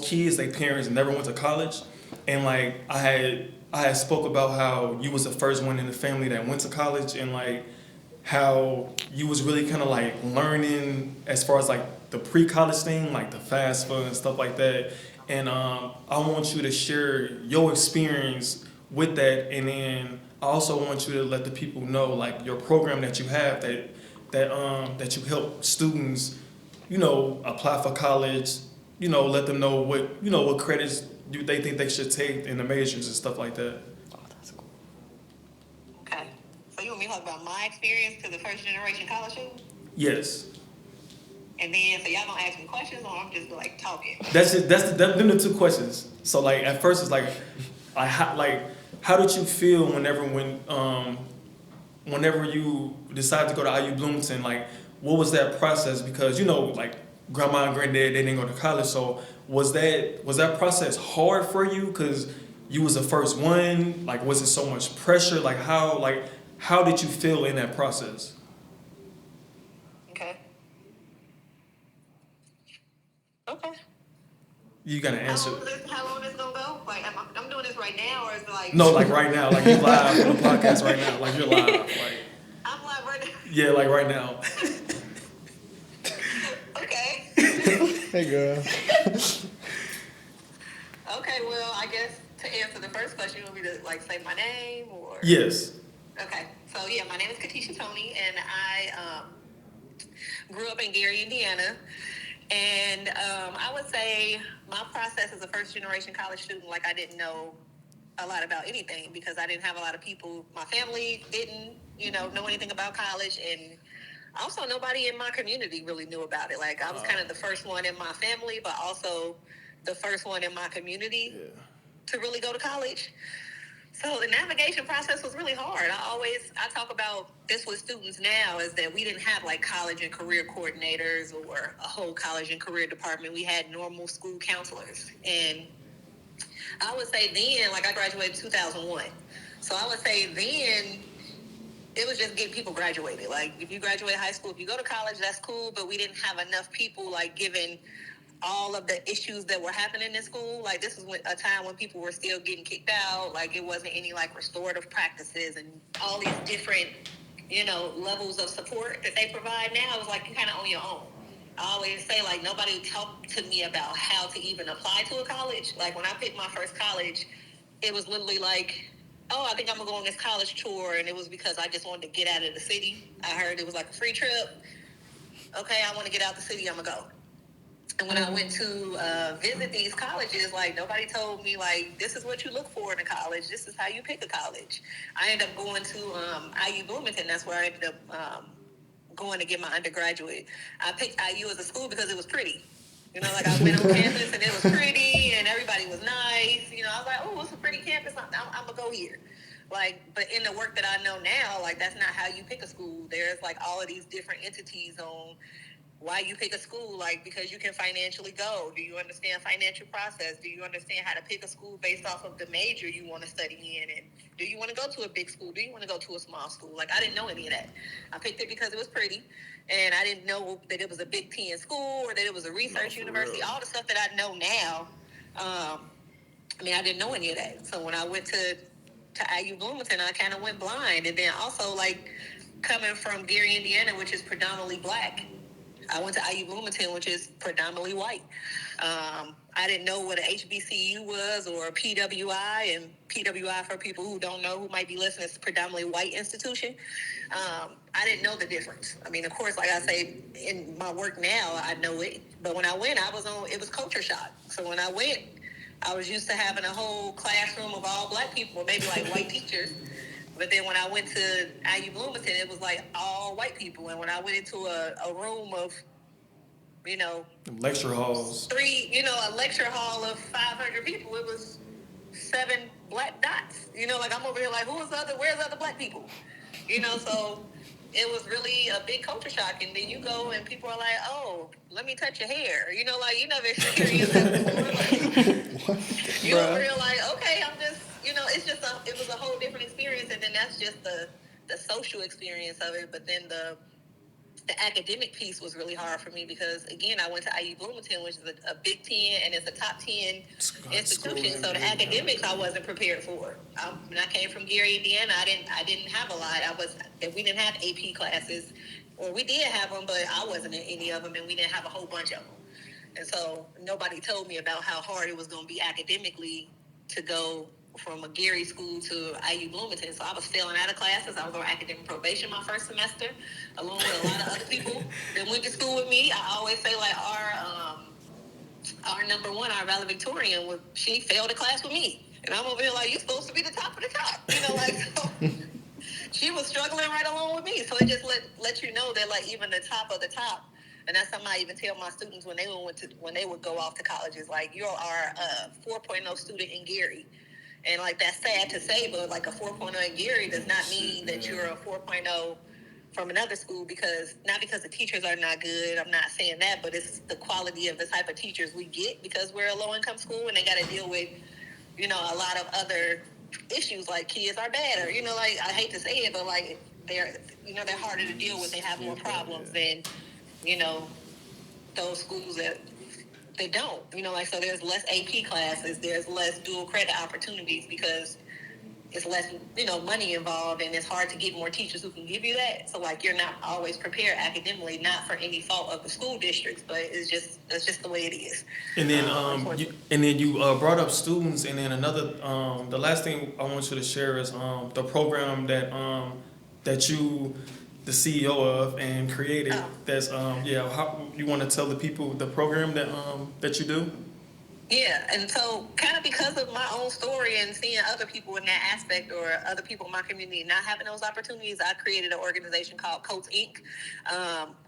kids, their parents never went to college, and like I had spoke about how you was the first one in the family that went to college, and like how you was really kind of like learning as far as like the pre-college thing, like the FAFSA and stuff like that, and I want you to share your experience with that, and then I also want you to let the people know like your program that you have that you help students, apply for college, let them know what credits do they think they should take in the majors and stuff like that. Oh, that's cool. Okay, so you want me to talk about my experience to the first generation college student? Yes. And then so y'all gonna ask me questions, or I'm just like talking? That's them the 2 questions. So like at first it's like how did you feel whenever you decided to go to IU Bloomington? Like, what was that process? Because like grandma and granddad, they didn't go to college. So was that process hard for you? Because you was the first one. Like, was it so much pressure? Like, how did you feel in that process? Okay. You gotta answer. How long is this gonna go? Like, I'm doing this right now, or is it like? No, like right now. Like you're live on the podcast right now. Like you're live. Like. I'm live right now. Yeah, like right now. Okay. Hey, girl. Okay, well, I guess to answer the first question, you want me to like say my name or? Yes. Okay, so yeah, my name is Katia Tony, and I grew up in Gary, Indiana. And I would say my process as a first-generation college student, like I didn't know a lot about anything because I didn't have a lot of people. My family didn't, know anything about college, and also nobody in my community really knew about it. Like I was kind of the first one in my family, but also the first one in my community to really go to college. So the navigation process was really hard. I talk about this with students now is that we didn't have like college and career coordinators or a whole college and career department. We had normal school counselors. And I would say then, like I graduated in 2001. So I would say then it was just getting people graduated. Like if you graduate high school, if you go to college, that's cool. But we didn't have enough people like giving all of the issues that were happening in school. Like, this was a time when people were still getting kicked out. Like, it wasn't any like restorative practices and all these different, levels of support that they provide now. It was like you kind of on your own. I always say, like, nobody talked to me about how to even apply to a college. Like, when I picked my first college, it was literally like, oh, I think I'm gonna go on this college tour, and it was because I just wanted to get out of the city. I heard it was like a free trip. Okay, I want to get out the city, I'm gonna go. And when I went to visit these colleges, like, nobody told me, like, this is what you look for in a college. This is how you pick a college. I ended up going to IU Bloomington. That's where I ended up going to get my undergraduate. I picked IU as a school because it was pretty. Like, I went on campus and it was pretty and everybody was nice. I was like, oh, it's a pretty campus. I'm going to go here. Like, but in the work that I know now, like, that's not how you pick a school. There's, like, all of these different entities on why you pick a school, like, because you can financially go. Do you understand financial process? Do you understand how to pick a school based off of the major you want to study in? And do you want to go to a big school? Do you want to go to a small school? Like, I didn't know any of that. I picked it because it was pretty, and I didn't know that it was a Big Ten school or that it was a research university. All the stuff that I know now, I didn't know any of that. So when I went to IU Bloomington, I kind of went blind. And then also, like, coming from Gary, Indiana, which is predominantly Black, I went to IU Bloomington, which is predominantly white. I didn't know what a HBCU was or a PWI, and PWI, for people who don't know, who might be listening, is a predominantly white institution. I didn't know the difference. Of course, like I say, in my work now, I know it. But when I went, it was culture shock. So when I went, I was used to having a whole classroom of all Black people, maybe like white teachers. But then when I went to IU Bloomington, it was like all white people. And when I went into a room of, lecture halls, a lecture hall of 500 people, it was 7 Black dots. Like, I'm over here like, where's the other Black people? So it was really a big culture shock. And then you go and people are like, oh, let me touch your hair. Like, you never experienced that before. Like, you over here like, okay, I'm just, it was a whole different experience. And then that's just the social experience of it. But then the academic piece was really hard for me because, again, I went to IU Bloomington, which is a Big Ten, and it's a top 10 institution. So the academics I wasn't prepared for. When I came from Gary, Indiana, I didn't have a lot. We didn't have AP classes, or we did have them, but I wasn't in any of them, and we didn't have a whole bunch of them. And so nobody told me about how hard it was going to be academically to go from a Gary school to IU Bloomington. So I was failing out of classes. I was on academic probation my first semester, along with a lot of other people that went to school with me. I always say, like, our number one, our valedictorian, she failed a class with me. And I'm over here like, you're supposed to be the top of the top. So she was struggling right along with me. So it just let you know that, like, even the top of the top, and that's something I even tell my students when they would go off to colleges, like, you are a 4.0 student in Gary. And, like, that's sad to say, but, like, a 4.0 in Gary does not mean that you're a 4.0 from another school, not because the teachers are not good. I'm not saying that, but it's the quality of the type of teachers we get because we're a low-income school and they got to deal with, a lot of other issues, like kids are bad, or, like, I hate to say it, but, like, they're harder to deal with. They have more problems than, those schools that they don't, so there's less AP classes, there's less dual credit opportunities because it's less, money involved, and it's hard to get more teachers who can give you that. So, like, you're not always prepared academically, not for any fault of the school districts, but that's just the way it is. And then you brought up students, and then another the last thing I want you to share is the program that you the CEO of and created. That's how you want to tell the people the program that you do. Yeah, and so kind of because of my own story and seeing other people in that aspect, or other people in my community not having those opportunities, I created an organization called Colts Inc.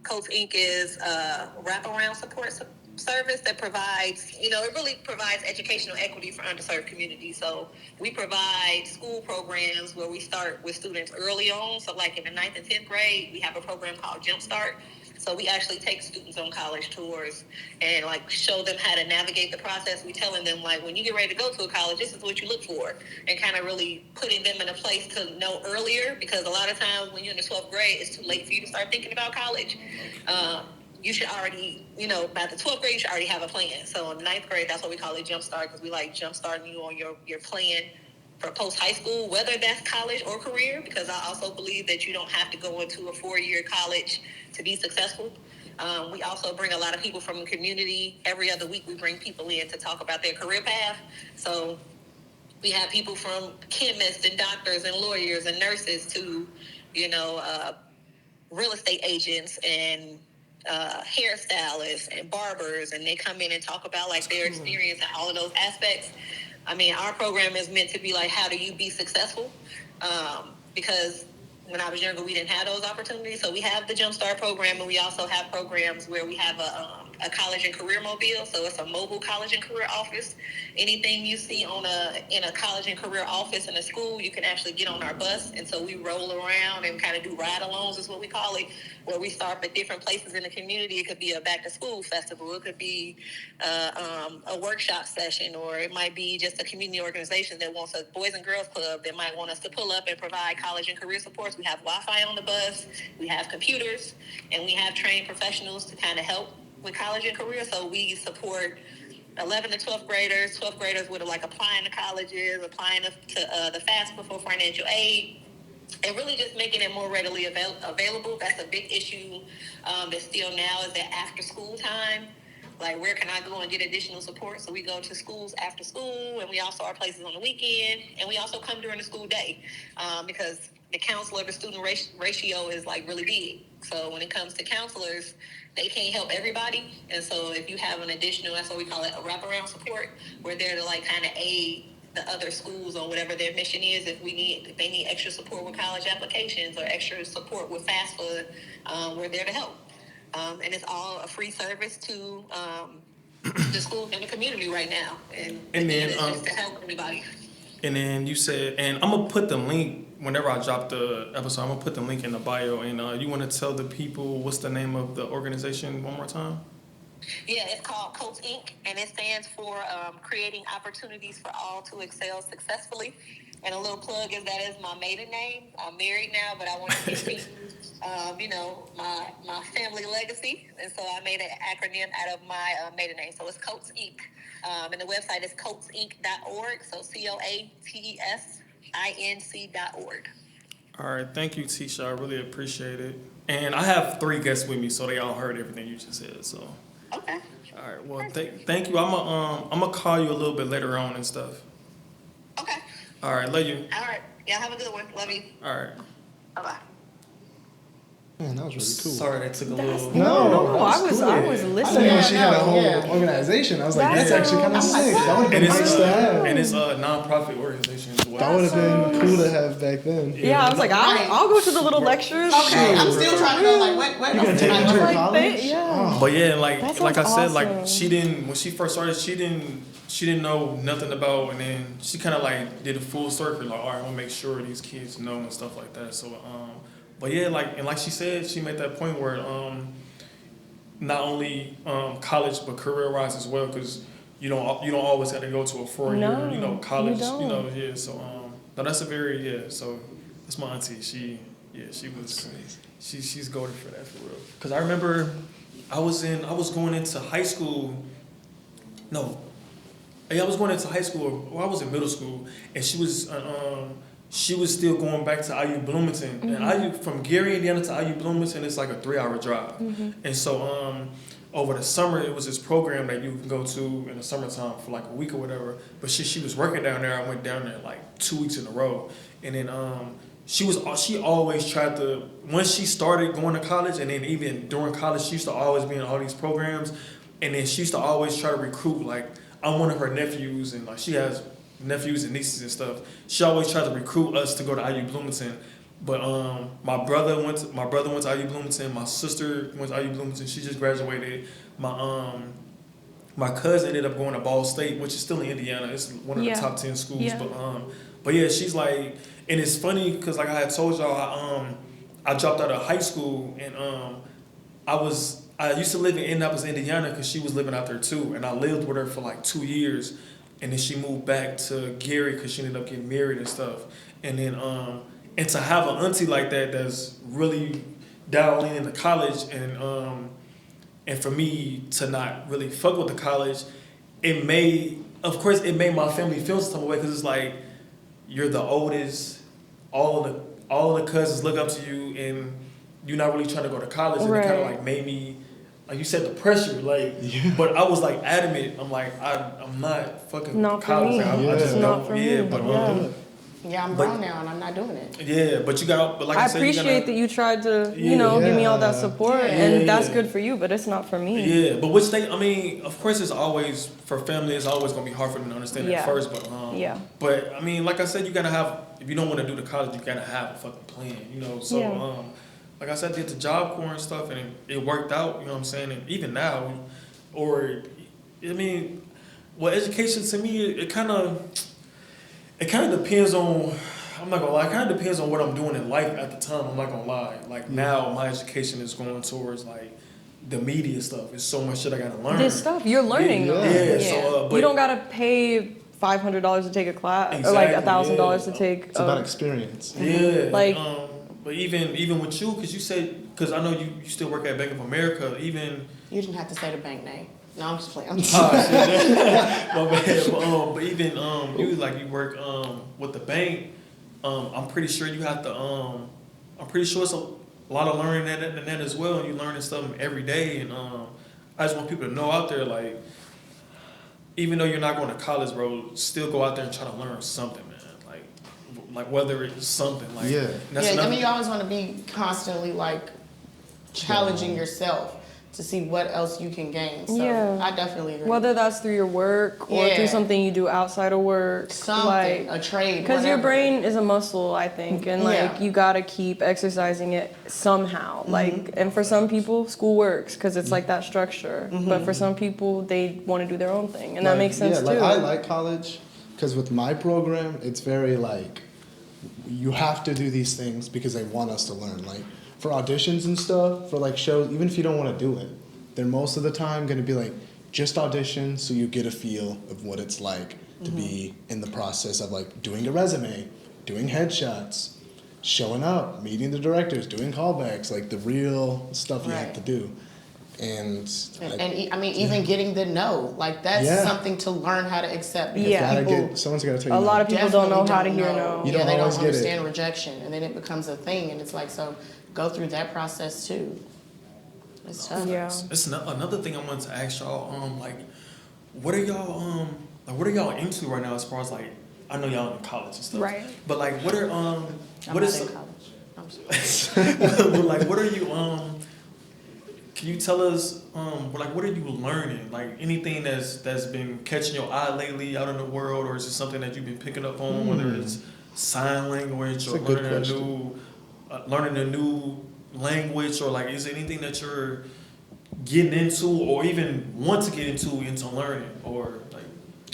Colts Inc. is a wraparound support service that provides, it really provides educational equity for underserved communities. So we provide school programs where we start with students early on. So, like, in the 9th and 10th grade, we have a program called Jumpstart. So we actually take students on college tours and, like, show them how to navigate the process. We telling them, like, when you get ready to go to a college, this is what you look for, and kind of really putting them in a place to know earlier, because a lot of times when you're in the 12th grade, it's too late for you to start thinking about college. you should already, by the 12th grade, you should already have a plan. So in the 9th grade, that's what we call it jumpstart, because we like jumpstarting you on your plan for post-high school, whether that's college or career, because I also believe that you don't have to go into a 4-year college to be successful. We also bring a lot of people from the community. Every other week, we bring people in to talk about their career path. So we have people from chemists and doctors and lawyers and nurses to, real estate agents and hairstylists and barbers, and they come in and talk about like their experience and all of those aspects. I mean, our program is meant to be like, how do you be successful? Because when I was younger, we didn't have those opportunities. So we have the Jumpstart program, and we also have programs where we have a college and career mobile. So it's a mobile college and career office. Anything you see in a college and career office in a school, you can actually get on our bus. And so we roll around and kind of do ride-alongs is what we call it, where we start at different places in the community. It could be a back-to-school festival. It could be a workshop session, or it might be just a community organization that wants a Boys and Girls Club that might want us to pull up and provide college and career supports. We have Wi-Fi on the bus, we have computers, and we have trained professionals to kind of help with college and career. So we support 11 to 12th graders with like applying to colleges, applying to the FAFSA for financial aid, and really just making it more readily available. That's a big issue that's still now, is that after school time. Like, where can I go and get additional support? So we go to schools after school, and we also are places on the weekend, and we also come during the school day because the counselor to student ratio is like really big. So when it comes to counselors, they can't help everybody. And so if you have an additional, that's what we call it, a wraparound support, we're there to like kind of aid the other schools on whatever their mission is. If they need extra support with college applications or extra support with FAFSA, we're there to help. And it's all a free service to the schools and the community right now. And then it's just to help everybody. And then you said, and I'm going to put the link, whenever I drop the episode, I'm going to put the link in the bio. And you want to tell the people what's the name of the organization one more time? Yeah, it's called Colts Inc. And it stands for Creating Opportunities for All to Excel Successfully. And a little plug is that is my maiden name. I'm married now, but I want to keep my family legacy. And so I made an acronym out of my maiden name. So it's Colts Inc. And the website is coltsinc.org. So COATESINC.org. All right. Thank you, Tisha. I really appreciate it. And I have 3 guests with me, so they all heard everything you just said. So. Okay. All right. Well, thank you. I'm gonna call you a little bit later on and stuff. Okay. All right. Love you. All right. Yeah, have a good one. Love you. All right. Bye-bye. Man, that was really cool. Sorry, that took a little. No, I was I listening. didn't know she had a whole organization. I was like, that's actually kind of sick. That would have been nice to have. And it's a non-profit organization as well. That would have been cool to have back then. Yeah, I was like, I'll go to the little lectures. Okay, I'm still trying to know, like, what You gonna take her to Like, college? yeah. But yeah, That like sounds I said, like awesome. when she first started, she didn't know nothing about, and then she kind of like did a full circle, like, all right, I'm gonna make sure these kids know and stuff like that. So but yeah, like she said, she made that point where not only college but career wise as well, because you don't always have to go to a 4-year college, yeah. So no, that's a very So that's my auntie. She's golden for that, for real. Because I remember I was going into high school. No, I was going into high school. Well, I was in middle school, and she was still going back to IU Bloomington. Mm-hmm. And IU, from Gary, Indiana to IU Bloomington, it's like a 3-hour drive. Mm-hmm. And so over the summer, it was this program that you can go to in the summertime for like a week or whatever. But she was working down there. I went down there like 2 weeks in a row. And then she always tried to, once she started going to college, and then even during college, she used to always be in all these programs. And then she used to always try to recruit, like, I'm one of her nephews, and like she has nephews and nieces and stuff. She always tried to recruit us to go to IU Bloomington. But my brother went to IU Bloomington. My sister went to IU Bloomington. She just graduated. My cousin ended up going to Ball State, which is still in Indiana. It's one of the top 10 schools. Yeah. But yeah, she's like, and it's funny because like I had told y'all, I dropped out of high school, and I used to live in Indianapolis, Indiana, because she was living out there too, and I lived with her for like 2 years, and then she moved back to Gary because she ended up getting married and stuff, and then and to have an auntie like that that's really dialed into college, and And for me to not really fuck with the college, it made my family feel some way because it's like you're the oldest, all of the cousins look up to you, and you're not really trying to go to college, and it kind of like made me, like you said, the pressure, like. Yeah. But I was like adamant. I'm like I'm not fucking not college. For me. I just not for me. But yeah, I'm grown now and I'm not doing it. Yeah, but you got. But like I said, appreciate that you tried to, give me all that support, and that's good for you. But it's not for me. Yeah, but which thing? I mean, of course, it's always for family. It's always gonna be hard for them to understand at first. But But I mean, like I said, you gotta have. If you don't want to do the college, you gotta have a fucking plan. You know. So like I said, I did the Job Corps and stuff, and it worked out. You know what I'm saying? And even now, education to me, it kind of depends on. I'm not gonna lie. It kind of depends on what I'm doing in life at the time. I'm not gonna lie. Like now, my education is going towards like the media stuff. It's so much shit I gotta learn. This stuff you're learning. Yeah. So, but you don't gotta pay $500 to take a class or like $1,000 to take. It's about experience. Yeah. Like. But even with you, because you said, because I know you still work at Bank of America. Even you didn't have to say the bank name. No, I'm just playing. But even you work with the bank. I'm pretty sure you have to. I'm pretty sure it's a lot of learning in that as well, and you learning stuff every day. And I just want people to know out there, like, even though you're not going to college, bro, still go out there and try to learn something, man. Like whether it's something like I mean, you always want to be constantly like challenging yourself to see what else you can gain. So I definitely agree. Whether that's through your work or through something you do outside of work, something, a trade, because your brain is a muscle, I think, and like you gotta keep exercising it somehow. Like, and for some people, school works because it's like that structure. But for some people, they want to do their own thing, and that makes sense too. I like college because with my program, it's very like. You have to do these things because they want us to learn. Like for auditions and stuff, for like shows, even if you don't want to do it, they're most of the time going to be like, just audition so you get a feel of what it's like to be in the process of like doing a resume, doing headshots, showing up, meeting the directors, doing callbacks, like the real stuff you have to do. And I mean, even getting the no, like that's something to learn how to accept. Someone's got to tell you. A lot of people don't know how to hear no. You don't they always don't get understand rejection, and then it becomes a thing, and it's like, so go through that process too. It's tough. Yeah. It's another thing I wanted to ask y'all. Like, what are y'all into right now as far as like, I know y'all in college and stuff, right? But like, what are I'm not in college. I'm sorry. But like, what are you Can you tell us, like, what are you learning? Like, anything that's been catching your eye lately out in the world, or is it something that you've been picking up on, whether it's sign language or learning a new language, or like, is there anything that you're getting into or even want to get into learning, or like?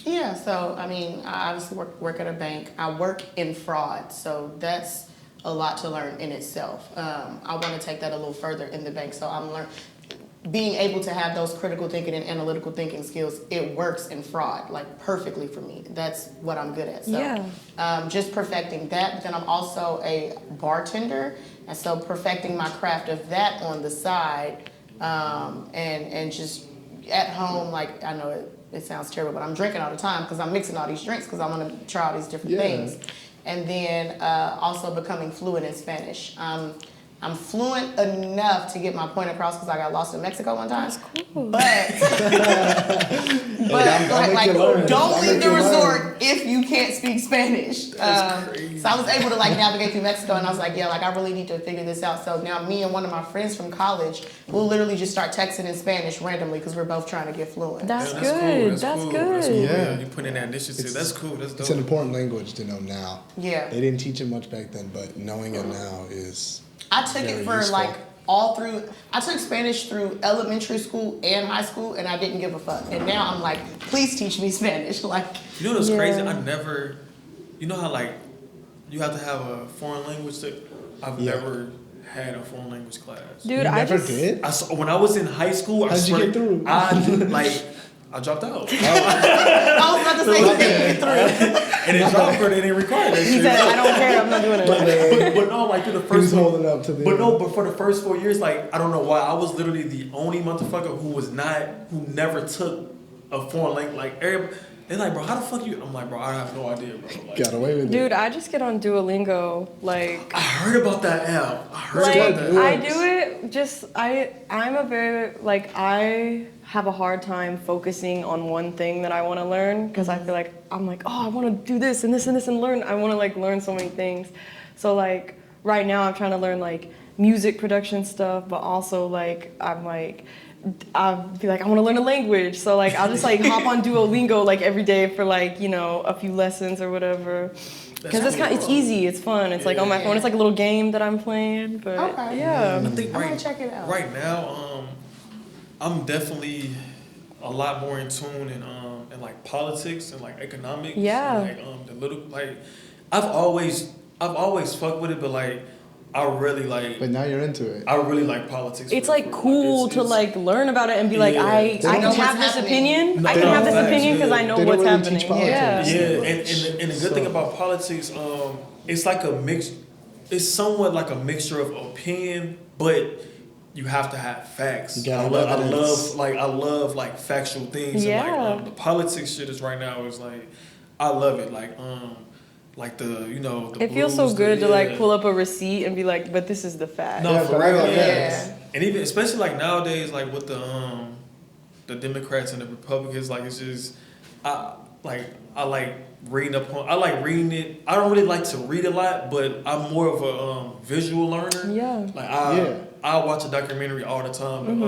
Yeah, so I mean, I obviously work at a bank. I work in fraud, so that's a lot to learn in itself. I want to take that a little further in the bank, so I'm being able to have those critical thinking and analytical thinking skills. It works in fraud like perfectly for me. That's what I'm good at. So just perfecting that. But then I'm also a bartender, and so perfecting my craft of that on the side, and just at home. Like, I know it sounds terrible, but I'm drinking all the time because I'm mixing all these drinks because I want to try all these different things. And then also becoming fluent in Spanish. I'm fluent enough to get my point across because I got lost in Mexico one time. That's cool. But don't leave the resort if you can't speak Spanish. So I was able to like navigate through Mexico, and I was like, I really need to figure this out. So now me and one of my friends from college will literally just start texting in Spanish randomly because we're both trying to get fluent. That's good. That's good. Yeah, you put in that initiative. That's cool. That's dope. It's an important language to know now. Yeah. They didn't teach it much back then, but knowing it now is. I took it for useful. Like I took Spanish through elementary school and high school, and I didn't give a fuck. And now I'm like, please teach me Spanish. Like, you know what's crazy? You know how like you have to have a foreign language that I've never had a foreign language class. Dude, you never did? When I was in high school, How'd you get through? I dropped out. I was about to say EP3. And it dropped, but they didn't require that He shit. said, I don't care, I'm not doing it. But no, like through the He first was holding up to the. but for the first 4 years, like I don't know why, I was literally the only motherfucker who never took a foreign language. Like everybody, they're like, bro, how the fuck you? I'm like, bro, I have no idea, bro. Like, Got away with it. Dude, I just get on Duolingo, like. I heard about that app. I heard Like, about that. I do it just, I'm a very, like, I have a hard time focusing on one thing that I want to learn because I feel like, I'm like, oh, I want to do this and this and this and learn. I want to, like, learn so many things. So, like, right now I'm trying to learn, like, music production stuff, but also, like, I'll be like, I want to learn a language. So, like, I'll just, like, hop on Duolingo, like, every day for, like, you know, a few lessons or whatever. Because it's easy, it's fun. It's like on my phone. It's like a little game that I'm playing. But Okay. yeah, I think I'm gonna check it out. Right now, I'm definitely a lot more in tune in like politics and like economics. Yeah. And, like the little like, I've always fucked with it, but like I really like. But now you're into it. I really like politics. it's like cool to like learn about it and be like, Yeah. I don't know can have what's this happening. opinion. No, I can have this facts, opinion because yeah. I know They don't what's really happening. teach politics. Yeah. Yeah, and the good thing about politics, it's like a mix. It's somewhat like a mixture of opinion, but you have to have facts. You gotta I have evidence. love like factual things. Yeah. And like the politics shit is right now is like, I love it. Like the the It feels so blues, good to like yeah. pull up a receipt and be like, but this is the fact. No, Yeah, for but I real. got Yeah. facts. And even especially like nowadays, like with the Democrats and the Republicans, like it's just I like reading up on. I like reading it. I don't really like to read a lot, but I'm more of a visual learner. Yeah. Like Yeah. I watch a documentary all the time,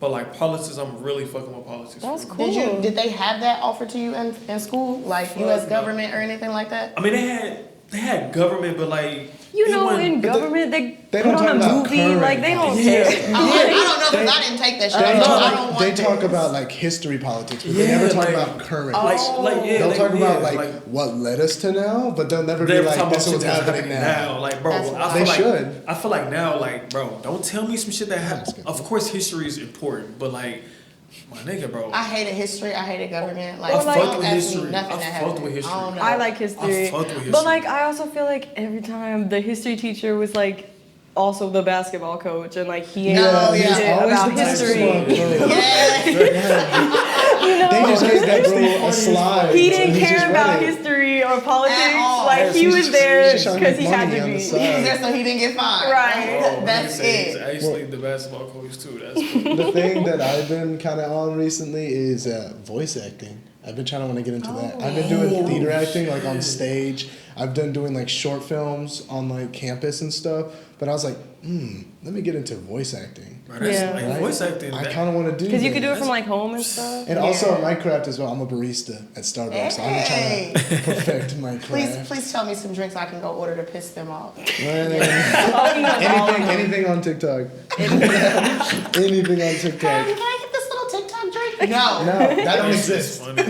but like politics, I'm really fucking with politics. That's for cool. real. Did they have that offered to you in school, like U.S. government or anything like that? I mean, they had government, but like You it know, wasn't- in but they- government, they they put don't on talk a about movie, current like they don't Yeah. care. I don't know because I didn't take that shit. They, I don't talk, want they this. talk about like history politics, but they Yeah, never talk like- about current. They'll They'll talk about like what led us to now, but they'll never be They're like talking this about is shit what's that's happening now. Like, bro, That's I They feel like should. I feel like now, like, bro, don't tell me some shit that That's happened. good. Of course, history is important, but like, my nigga, bro. I hated history. I hated government. Like, I fucked don't with ask history. me nothing I that fucked happened. with history. I don't know. I like history. I fuck with history. But like I also feel like every time the history teacher was like also the basketball coach and like he ain't No, shit yeah. always about the history. Yeah. They just gave that bro a slide. He and didn't just care about read it. history or politics. At all. Like Yes, he he's was just- there he's just trying to because make he had money to on the be. side. He was there so he didn't get fined. Right. Oh, That's he's it. actually the basketball coach too. That's cool. The thing that I've been kind of on recently is voice acting. I've been trying to want to get into that. I've been doing theater acting like on stage. I've done doing like short films on like campus and stuff. But I was like, let me get into voice acting. Bro, that's Yeah. like Right? voice acting. I kind of want to do Because you could do it that. from like home and stuff. And also my craft as well. I'm a barista at Starbucks. So I'm trying to perfect my craft. Please tell me some drinks I can go order to piss them off. Anything on TikTok. Anything on TikTok. Can I get this little TikTok drink? No. No, that don't It's exist. funny.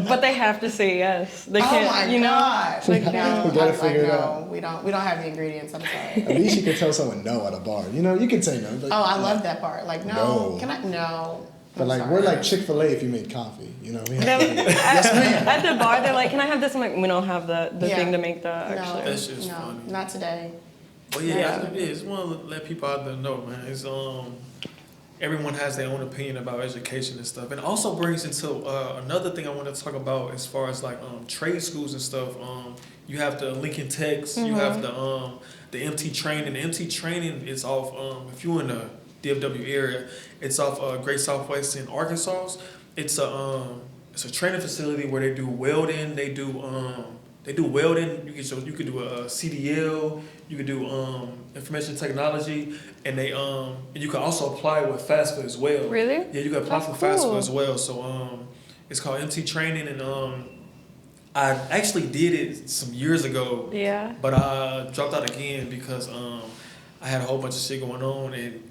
But they have to say yes. They Oh can't, my you know. god. Like, No, We gotta I was figure it no, out. we don't have the ingredients. I'm sorry. At least you can tell someone no at a bar. You know, you can say no. Like, Oh, I love that part. Like, no, No. can I? No. But I'm like sorry. we're like Chick-fil-A if you made coffee. You know, we have They're- to do that. at the bar, they're like, "Can I have this?" I'm like, "We don't have the Yeah. thing to make that." No, Actually, That shit's no, funny. not today. But yeah, I just want to let people out there know, man. It's everyone has their own opinion about education and stuff, and also brings into another thing I want to talk about as far as like trade schools and stuff. You have the Lincoln Techs, you have the MT training. The MT training is off. If you're in the DFW area, it's off Great Southwest in Arkansas. It's a training facility where they do welding. They do welding. You could do a CDL. You could do information technology, and they and you can also apply with FAFSA as well. Really? Yeah, you can apply That's for cool. FAFSA as well. So it's called MT Training, and I actually did it some years ago. yeah. But I dropped out again because I had a whole bunch of shit going on, and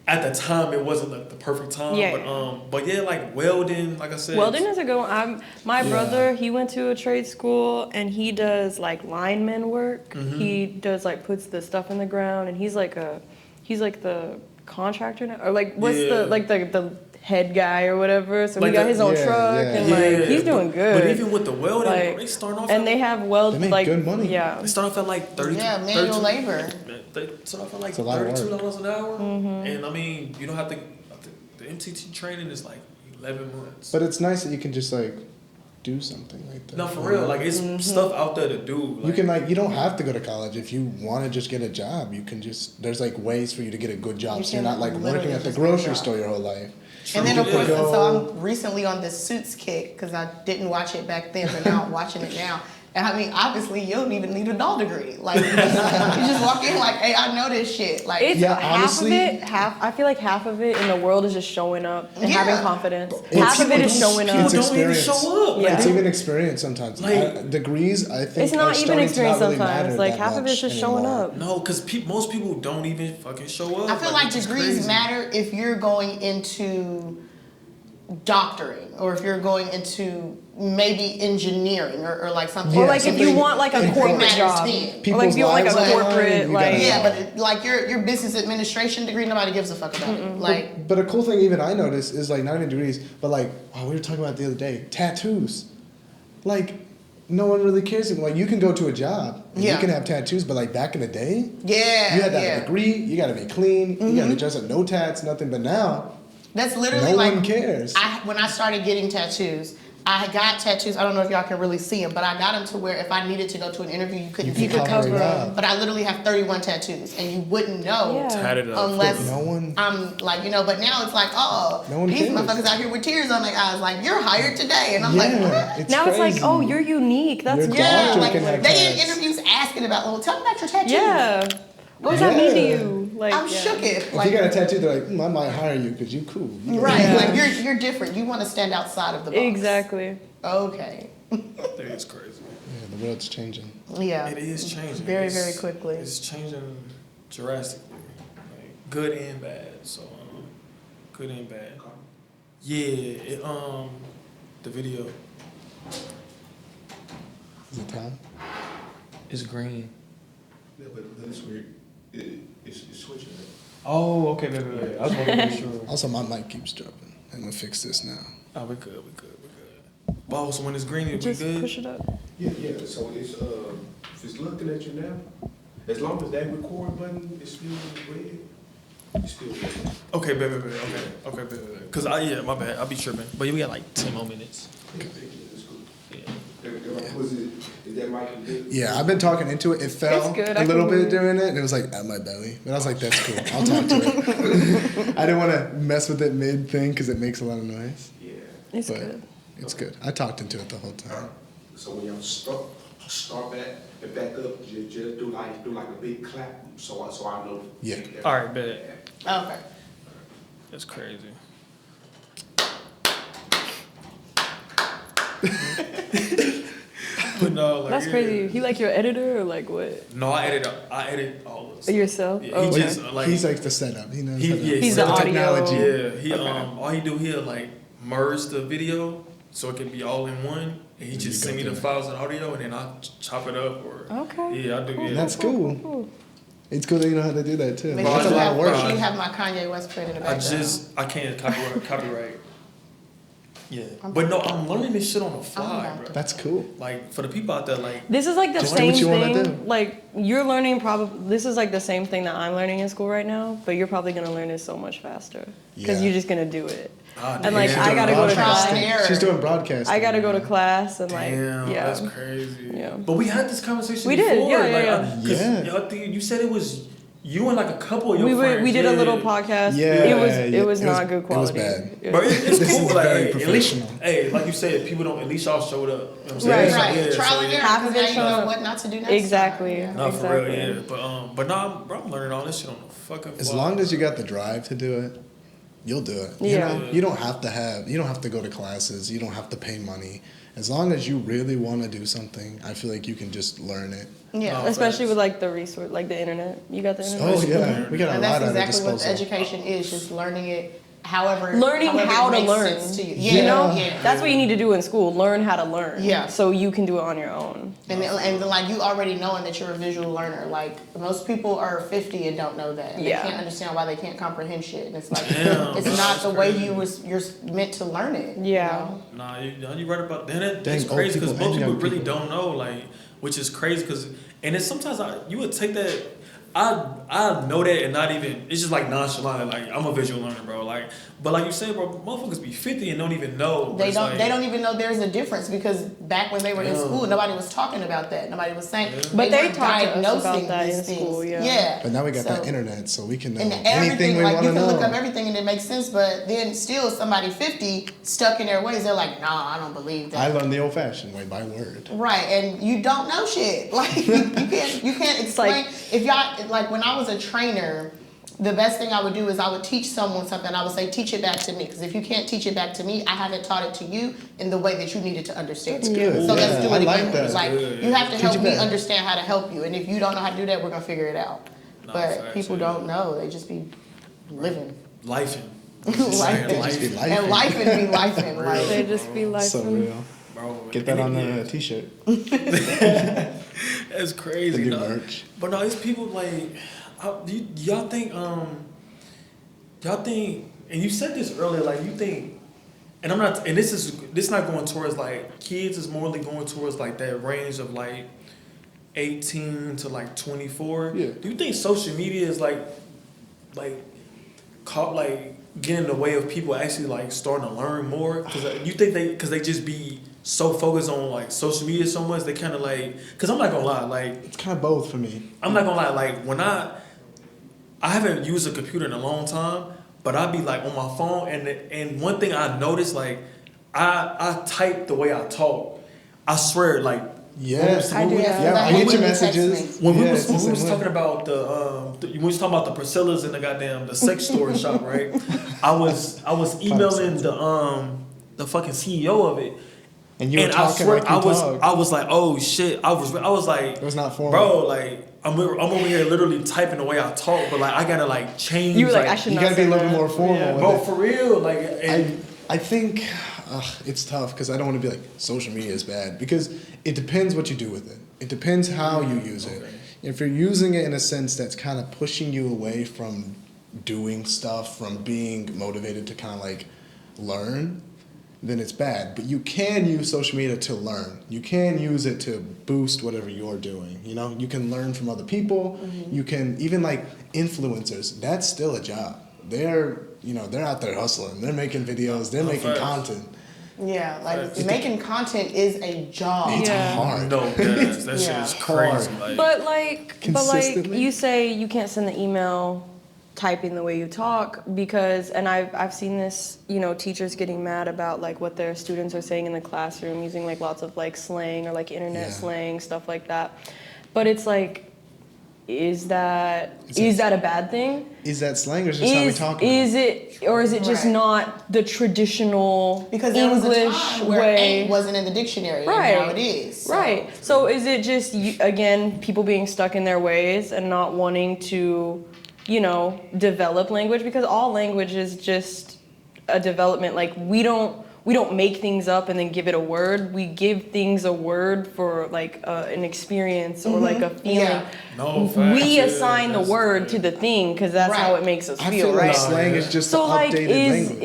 at the time it wasn't like the perfect time. Yeah. But yeah, like welding, like I said. Welding is a good one. My brother, he went to a trade school and he does like lineman work. Mm-hmm. He does like puts the stuff in the ground and he's like the contractor now, or like what's Yeah. the head guy or whatever. So Like he got his own yeah, truck yeah. and like he's doing good. But even with the welding, Like, they start off and they have They make good money. Yeah. they start off at like 30. Yeah, manual labor. They start off at like It's a lot of work. $32 an hour, Mm-hmm. and I mean you don't have to. The MTT training is like 11 months. But it's nice that you can just like do something like that. No, for real, like it's stuff out there to do. Like, You can you don't have to go to college if you want to just get a job. You can just there's like ways for you to get a good job. You So you're can not like literally working at the just get a grocery job. store your whole life. And then of True. course, Yeah. so I'm recently on this Suits kick because I didn't watch it back then, but now I'm watching it now. And I mean, obviously, you don't even need a law degree. Like, you just walk in like, hey, I know this shit. Like, It's Yeah, half honestly- of it. I feel like half of it in the world is just showing up and Yeah. having confidence. It's- Half of it is showing people up. It's don't even experience. show up. Yeah. It's even experience sometimes. Like- Degrees, I think, It's not are even starting to experience not really sometimes. matter Like that half of it's much just showing anymore. up. No, because most people don't even fucking show up. I feel like it's just degrees crazy. matter if you're going into doctoring or if you're going into maybe engineering or like something. Yeah, Or like if you something want like a important. corporate job. Matters Or then. like if you want like People's a lives on the line, corporate you like gotta- Yeah, but like your business administration degree, nobody gives a fuck about it. Like, But a cool thing even I noticed is like not even degrees, but like we were talking about the other day, tattoos. Like no one really cares. Like you can go to a job and Yeah. you can have tattoos, but like back in the day, yeah, you had to have yeah. a degree, you gotta be clean, you gotta dress up, no tats, nothing. But now That's literally no like one cares. when I started getting tattoos, I got tattoos. I don't know if y'all can really see them, but I got them to where if I needed to go to an interview, you couldn't You see could the cover cover. it up. But I literally have 31 tattoos, and you wouldn't know Yeah. Tatted up. unless No one- I'm like, but now it's like, oh, No one these cares. motherfuckers out here with tears on their eyes, like, you're hired today. And I'm yeah, like, what? it's now crazy. it's like, oh, you're unique. That's Your good. Yeah, doctor like can have they did tats. interviews asking about, well, tell me about your tattoos. Yeah. What does that mean to Yeah. you? Like I'm yeah. shook it. If Like, you got a tattoo, they're like, I might hire you because you cool. You right, Yeah. like you're different. You want to stand outside of the box. Exactly. Okay. That is crazy. Yeah, the world's changing. Yeah. It is changing. Very, It's- very quickly. It's changing drastically, like good and bad. So, good and bad. Yeah, the video Is it time? is green. Yeah, but it's weird. It's switching. Oh, okay, baby. I was want to make sure. Also, my mic keeps dropping. I'm gonna fix this now. Oh, we're good. Oh, so when it's green, it'll be Just good. push it up. Yeah. So it's if it's looking at you now, as long as that record button is still red, it's still red. Okay, baby. Okay, baby. Cause my bad. I'll be tripping. But we got like 10 more minutes. It's cool. Yeah. Is that mic good? Yeah, I've been talking into it. It fell It's good, a I little can bit hear it. during it, and it was like at my belly. But I was like, that's cool. I'll talk to it. I didn't want to mess with it mid thing because it makes a lot of noise. Yeah. It's But good. it's good. I talked into it the whole time. So when y'all start back and back up, just do like a big clap, so I know. Yeah. All right, bet. Okay. That's crazy. But no, like That's yeah. crazy. He like your editor or like what? No, I edit all of this. Yourself? Yeah, Oh, he okay. just like He's like the setup. He knows. He- how to yeah, He's set the audio. technology. yeah, he Okay. all he do he'll like merge the video so it can be all in one, and he And just you send me go the through it. files and audio, and then I chop it up or Okay. yeah, I do yeah. That's cool. It's cool that you know how to do that too. Make Bro, sure That's a you lot have, of work. make sure you have my Kanye West print in the background. I can't copyright. Yeah, but no, I'm learning this shit on the fly, about bro. to. That's cool. Like for the people out there, like This is like the Just do same what you wanna thing. do. Like you're learning probably. This is like the same thing that I'm learning in school right now, but you're probably gonna learn it so much faster because Yeah. you're just gonna do it. ah, And like damn. I gotta go to Trial and class. error. She's doing broadcasting. I gotta go to class and like Damn, yeah. that's crazy. Yeah. But we had this conversation We did, before. yeah, like, yeah. 'cause Yeah. y'all think you said it was you and like a couple of your friends. We did a little yeah. podcast. Yeah, it was yeah. not good quality. It was bad. It But was- it's This cool. is Like, very hey, at least, professional. hey, like you said, people don't. At least y'all showed up. You know what I'm saying? Right, So, Right. yeah, Trial so, and yeah. error. Half of Because it now you know showing what not to do next Exactly. time. No, for real, Exactly. yeah. But no, I'm learning all this shit on the fucking fly. As long as you got the drive to do it, you'll do it. You Yeah. know, you don't have to go to classes. You don't have to pay money. As long as you really want to do something, I feel like you can just learn it. Yeah. No. Especially with like the resource, like the internet. You got the internet. Oh yeah, we got a And lot that's at our exactly what disposal. education is, just learning it learning how to makes learn. sense to you. You know, Yeah. that's what you need to do in school. Learn how to learn. Yeah. So you can do it on your own. And like you already knowing that you're a visual learner. Like most people are 50 and don't know that. And Yeah. They can't understand why they can't comprehend shit. And it's like Damn, it's bro, not that's the way crazy. you're meant to learn it. Yeah. You know? Nah, you right about that. That's Dang, crazy because old people most and people young really people. don't know, like, which is crazy because, and it's sometimes you would take that. I know that and not even, it's just like nonchalant. Like, I'm a visual learner, bro. Like, but like you said, bro, motherfuckers be 50 and don't even know. They It's don't. like, They don't even know there's a difference because back when they were in Yeah. school, nobody was talking about that. Nobody was saying. Yeah. But they weren't talked to us diagnosing about that these in things. school, yeah. Yeah. But now we got So- that internet, so we can know And anything everything, we like want you to can know. look up everything and it makes sense, but then still somebody 50 stuck in their ways. They're like, nah, I don't believe that. I learned the old-fashioned way by word. Right, and you don't know shit. Like you can't explain. If y'all like when I was a trainer, the best thing I would do is I would teach someone something. I would say, teach it back to me, because if you can't teach it back to me, I haven't taught it to you in the way that you needed to understand. That's it. good. So let's Yeah, do I it like again. that. Like Good. you have to Teach help it me back. understand how to help you, and if you don't know how to do that, we're gonna figure it out. Nah, But facts, people yeah. don't know. They just be living. Lifing. Lifing. Just be life. And life and be lifing. They Like, just be like, So real. Bro, Get that on yeah. the t-shirt. That's crazy. The new dog. merch. But no, it's people like, y'all think, and you said this earlier, like you think, and I'm not, and this not going towards like kids, is morely going towards like that range of like 18 to like 24. Yeah. Do you think social media is like caught like getting in the way of people actually like starting to learn more? Because you think because they just be so focused on like social media so much, they kind of like, because I'm not gonna lie, like It's kind of both for me. I'm not gonna lie, like when I haven't used a computer in a long time, but I'll be like on my phone, and one thing I noticed, like I type the way I talk. I swear, like Yes. I do that. Yeah, I hate get your when you text messages. when we Yeah, was, it's the when we was same way. talking about when we was talking about the Priscilla's and the sex store shop, right? I was emailing the fucking CEO of it. And you were And talking I swear, like you talk. I was like, oh shit. I was like, It was not formal. bro, like I'm over here literally typing the way I talk, but like I gotta like change. you were like, I should You not gotta be a say little bit that. more formal. Yeah. with bro, it. for real, like, and I think it's tough because I don't want to be like social media is bad, because it depends what you do with it. It depends how you use it. If you're using it in a sense that's kind of pushing you away from doing stuff, from being motivated to kind of like learn, then it's bad. But you can use social media to learn. You can use it to boost whatever you're doing. You know, you can learn from other people. You can even like influencers. That's still a job. They're out there hustling. They're making videos. They're making facts. content. yeah, like making content is a job. It's Yeah. hard. no, that shit Yeah. is crazy. Hard. Like, But like Consistently? you say you can't send the email typing the way you talk, because, and I've seen this, teachers getting mad about like what their students are saying in the classroom, using like lots of like slang or like internet Yeah. slang, stuff like that. But it's like, is that a bad thing? Is that slang or is it just how we talk? Is it, or is it just Right. not the traditional Because there was a English time where way? ain't wasn't in the dictionary, Right. and now it is. So. Right. So is it just, again, people being stuck in their ways and not wanting to, develop language? Because all language is just a development. Like we don't make things up and then give it a word. We give things a word for like an experience or like a feeling. Yeah. no, facts, We yeah, assign the that's- word to the thing because that's how Right. it makes us I feel, feel like right? slang is just So the like, updated language.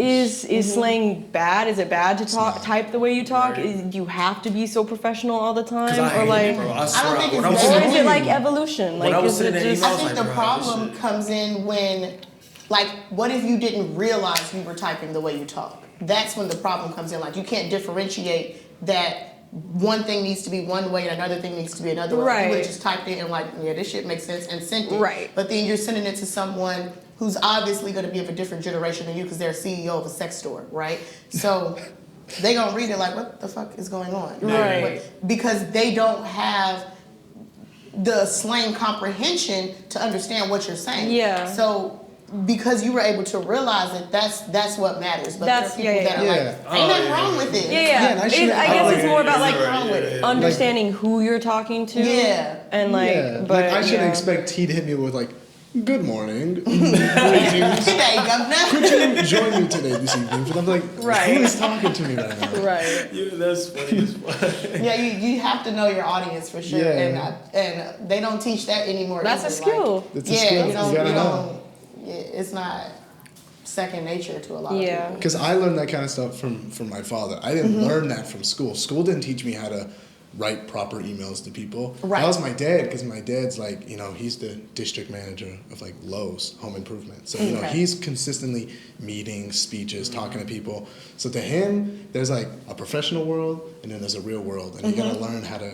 is slang bad? Is it bad to type the way you talk? Right. Do you have to be so professional all the time, 'Cause I or hate like, it, bro. I swear, don't think when I it's was bad. or in is the it like movie, evolution? When Like, I was is sitting it there just? I emails, think like, the bro, problem this shit- comes in when, like, what if you didn't realize you were typing the way you talk? That's when the problem comes in. Like, you can't differentiate that one thing needs to be one way and another thing needs to be another way. You would Right. have just typed it and like, yeah, this shit makes sense, and sent it. Right. But then you're sending it to someone who's obviously going to be of a different generation than you because they're a CEO of a sex store, right? So they gonna read it like, what the fuck is going on? Right. Because they don't have the slang comprehension to understand what you're saying. Yeah. So because you were able to realize it, that's what matters. But That's- there are people yeah, that are yeah. like, ain't nothing wrong with it. Yeah. and I shouldn't- I guess it's more about like wrong with it. understanding who you're talking to. Yeah. And like, yeah. but like I shouldn't yeah. expect T to hit me with like, good morning. Good day, governor. Could you join me today this evening? And I'm like, Right. who is talking to me right now? Right. Yeah, that's funny as fuck. Yeah, you have to know your audience for sure, Yeah. and they don't teach that anymore. That's a either. skill. Like, It's a skill. you don't. You gotta You know. don't. Yeah, it's not second nature to a lot of Yeah. people. Because I learned that kind of stuff from my father. I didn't learn that from school. School didn't teach me how to write proper emails to people. Right. That was my dad, because my dad's like, he's the district manager of like Lowe's Home Improvement. So, Okay. he's consistently meetings, speeches, talking to people. So to him, there's like a professional world and then there's a real world. And you gotta learn how to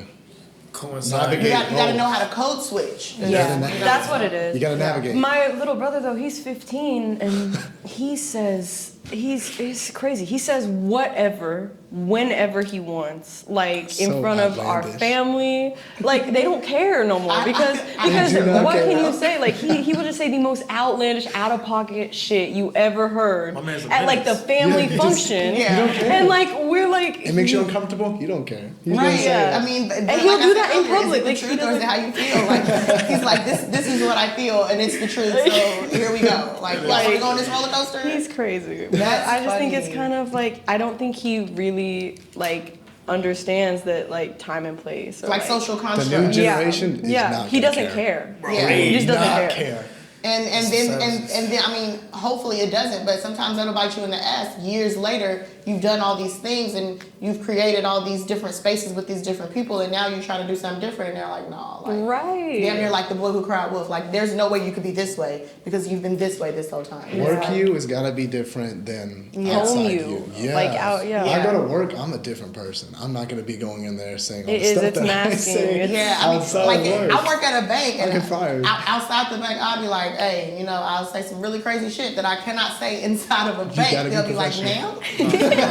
Coincide. You navigate. got to know how to code switch. Yeah, navigate. that's what it is. You gotta navigate. My little brother though, he's 15 and he says he's crazy. He says whatever, whenever he wants, like in So front of our outlandish. family. Like they don't care no more because do not what care. can you say? Like he would just say the most outlandish, out of pocket shit you ever heard My man's a at like the menace. family Yeah, you just- function. Yeah. You don't care. And like we're like It makes you uncomfortable? You don't care. He's Right. gonna say Yeah. it. I mean, And he'll do that in public, Is like, it he the truth or is it doesn't- how you feel? Like he's like, this is what I feel, and it's the truth. So here we go. Like, y'all want to go on this roller coaster? He's crazy. That's I just think it's funny. kind of like I don't think he really like understands that like time and place. Or, like social The new construct. generation is yeah, not he gonna doesn't care. Yeah. He just doesn't Not care. And then I mean, hopefully it doesn't, but sometimes that'll bite you in the ass. Years later, you've done all these things and you've created all these different spaces with these different people, and now you're trying to do something different, and they're like, no, like, Right. damn near like the boy who cried wolf. Like, there's no way you could be this way because you've been this way this whole time. Work Yeah. you has got to be different than Yeah. outside Home you. you. Yeah. Like, out- yeah. I go to work, I'm a different person. I'm not going to be going in there saying all It the is, stuff it's that I masking. say It's- Yeah, I mean, outside like of work. I work at a bank, and I get fired. outside the bank, I'll be like, hey, I'll say some really crazy shit that I cannot say inside of a bank. gotta be They'll be like, professional. ma'am? I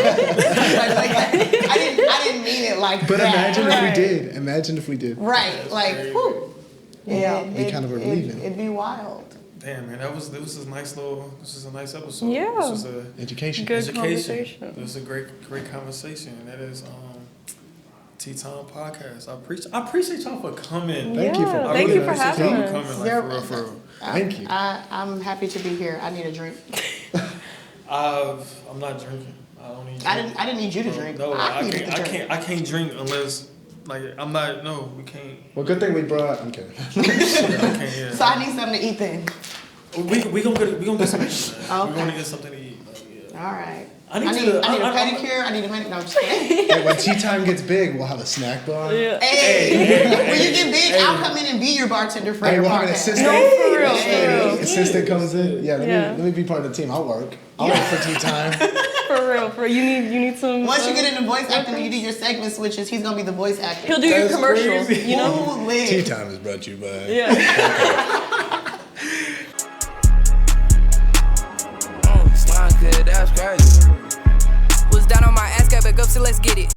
didn't mean it like But that. imagine Right. if we did. Imagine if we did. Right, like, whew. Yeah. Be kind of relieving. It'd be wild. Damn, man, this was a nice episode. Yeah. This was a Education. Good education. conversation. This was a great conversation. And that is TEExTIME podcast. I appreciate y'all for coming. Thank you for Yeah, coming. thank you for I appreciate having y'all us. coming, like, for real. Thank you. I'm happy to be here. I need a drink. I'm not drinking. I don't need. I didn't need you to drink. No, I I needed to drink. can't drink unless like I'm not. No, we can't. Well, good thing we brought. I'm kidding. I can't. Yeah. So I need something to eat then. We gonna get something to eat. Man. Okay. We gonna get something to eat. Like, yeah. All right. I I need need to- a I- pedicure. I need a manicure. No, I'm just kidding. Hey, when tea time gets big, we'll have a snack bar. Yeah. Hey, when you get big, I'll come in and be your bartender for Hey, your we'll have an podcast. assistant. No, for real, Hey, for real. assistant comes in. Yeah, Yeah. let me be part of the team. I'll work. I'll work for tea time. For real, for you need some. Once you get into voice acting, when you do your segment switches, he's gonna be the voice actor. he'll do your That's commercial. crazy. You know. Ooh, lit. Tea time is brought to you by. Yeah. Slime good, that's crazy. Was down on my ass, got back up, so let's get it.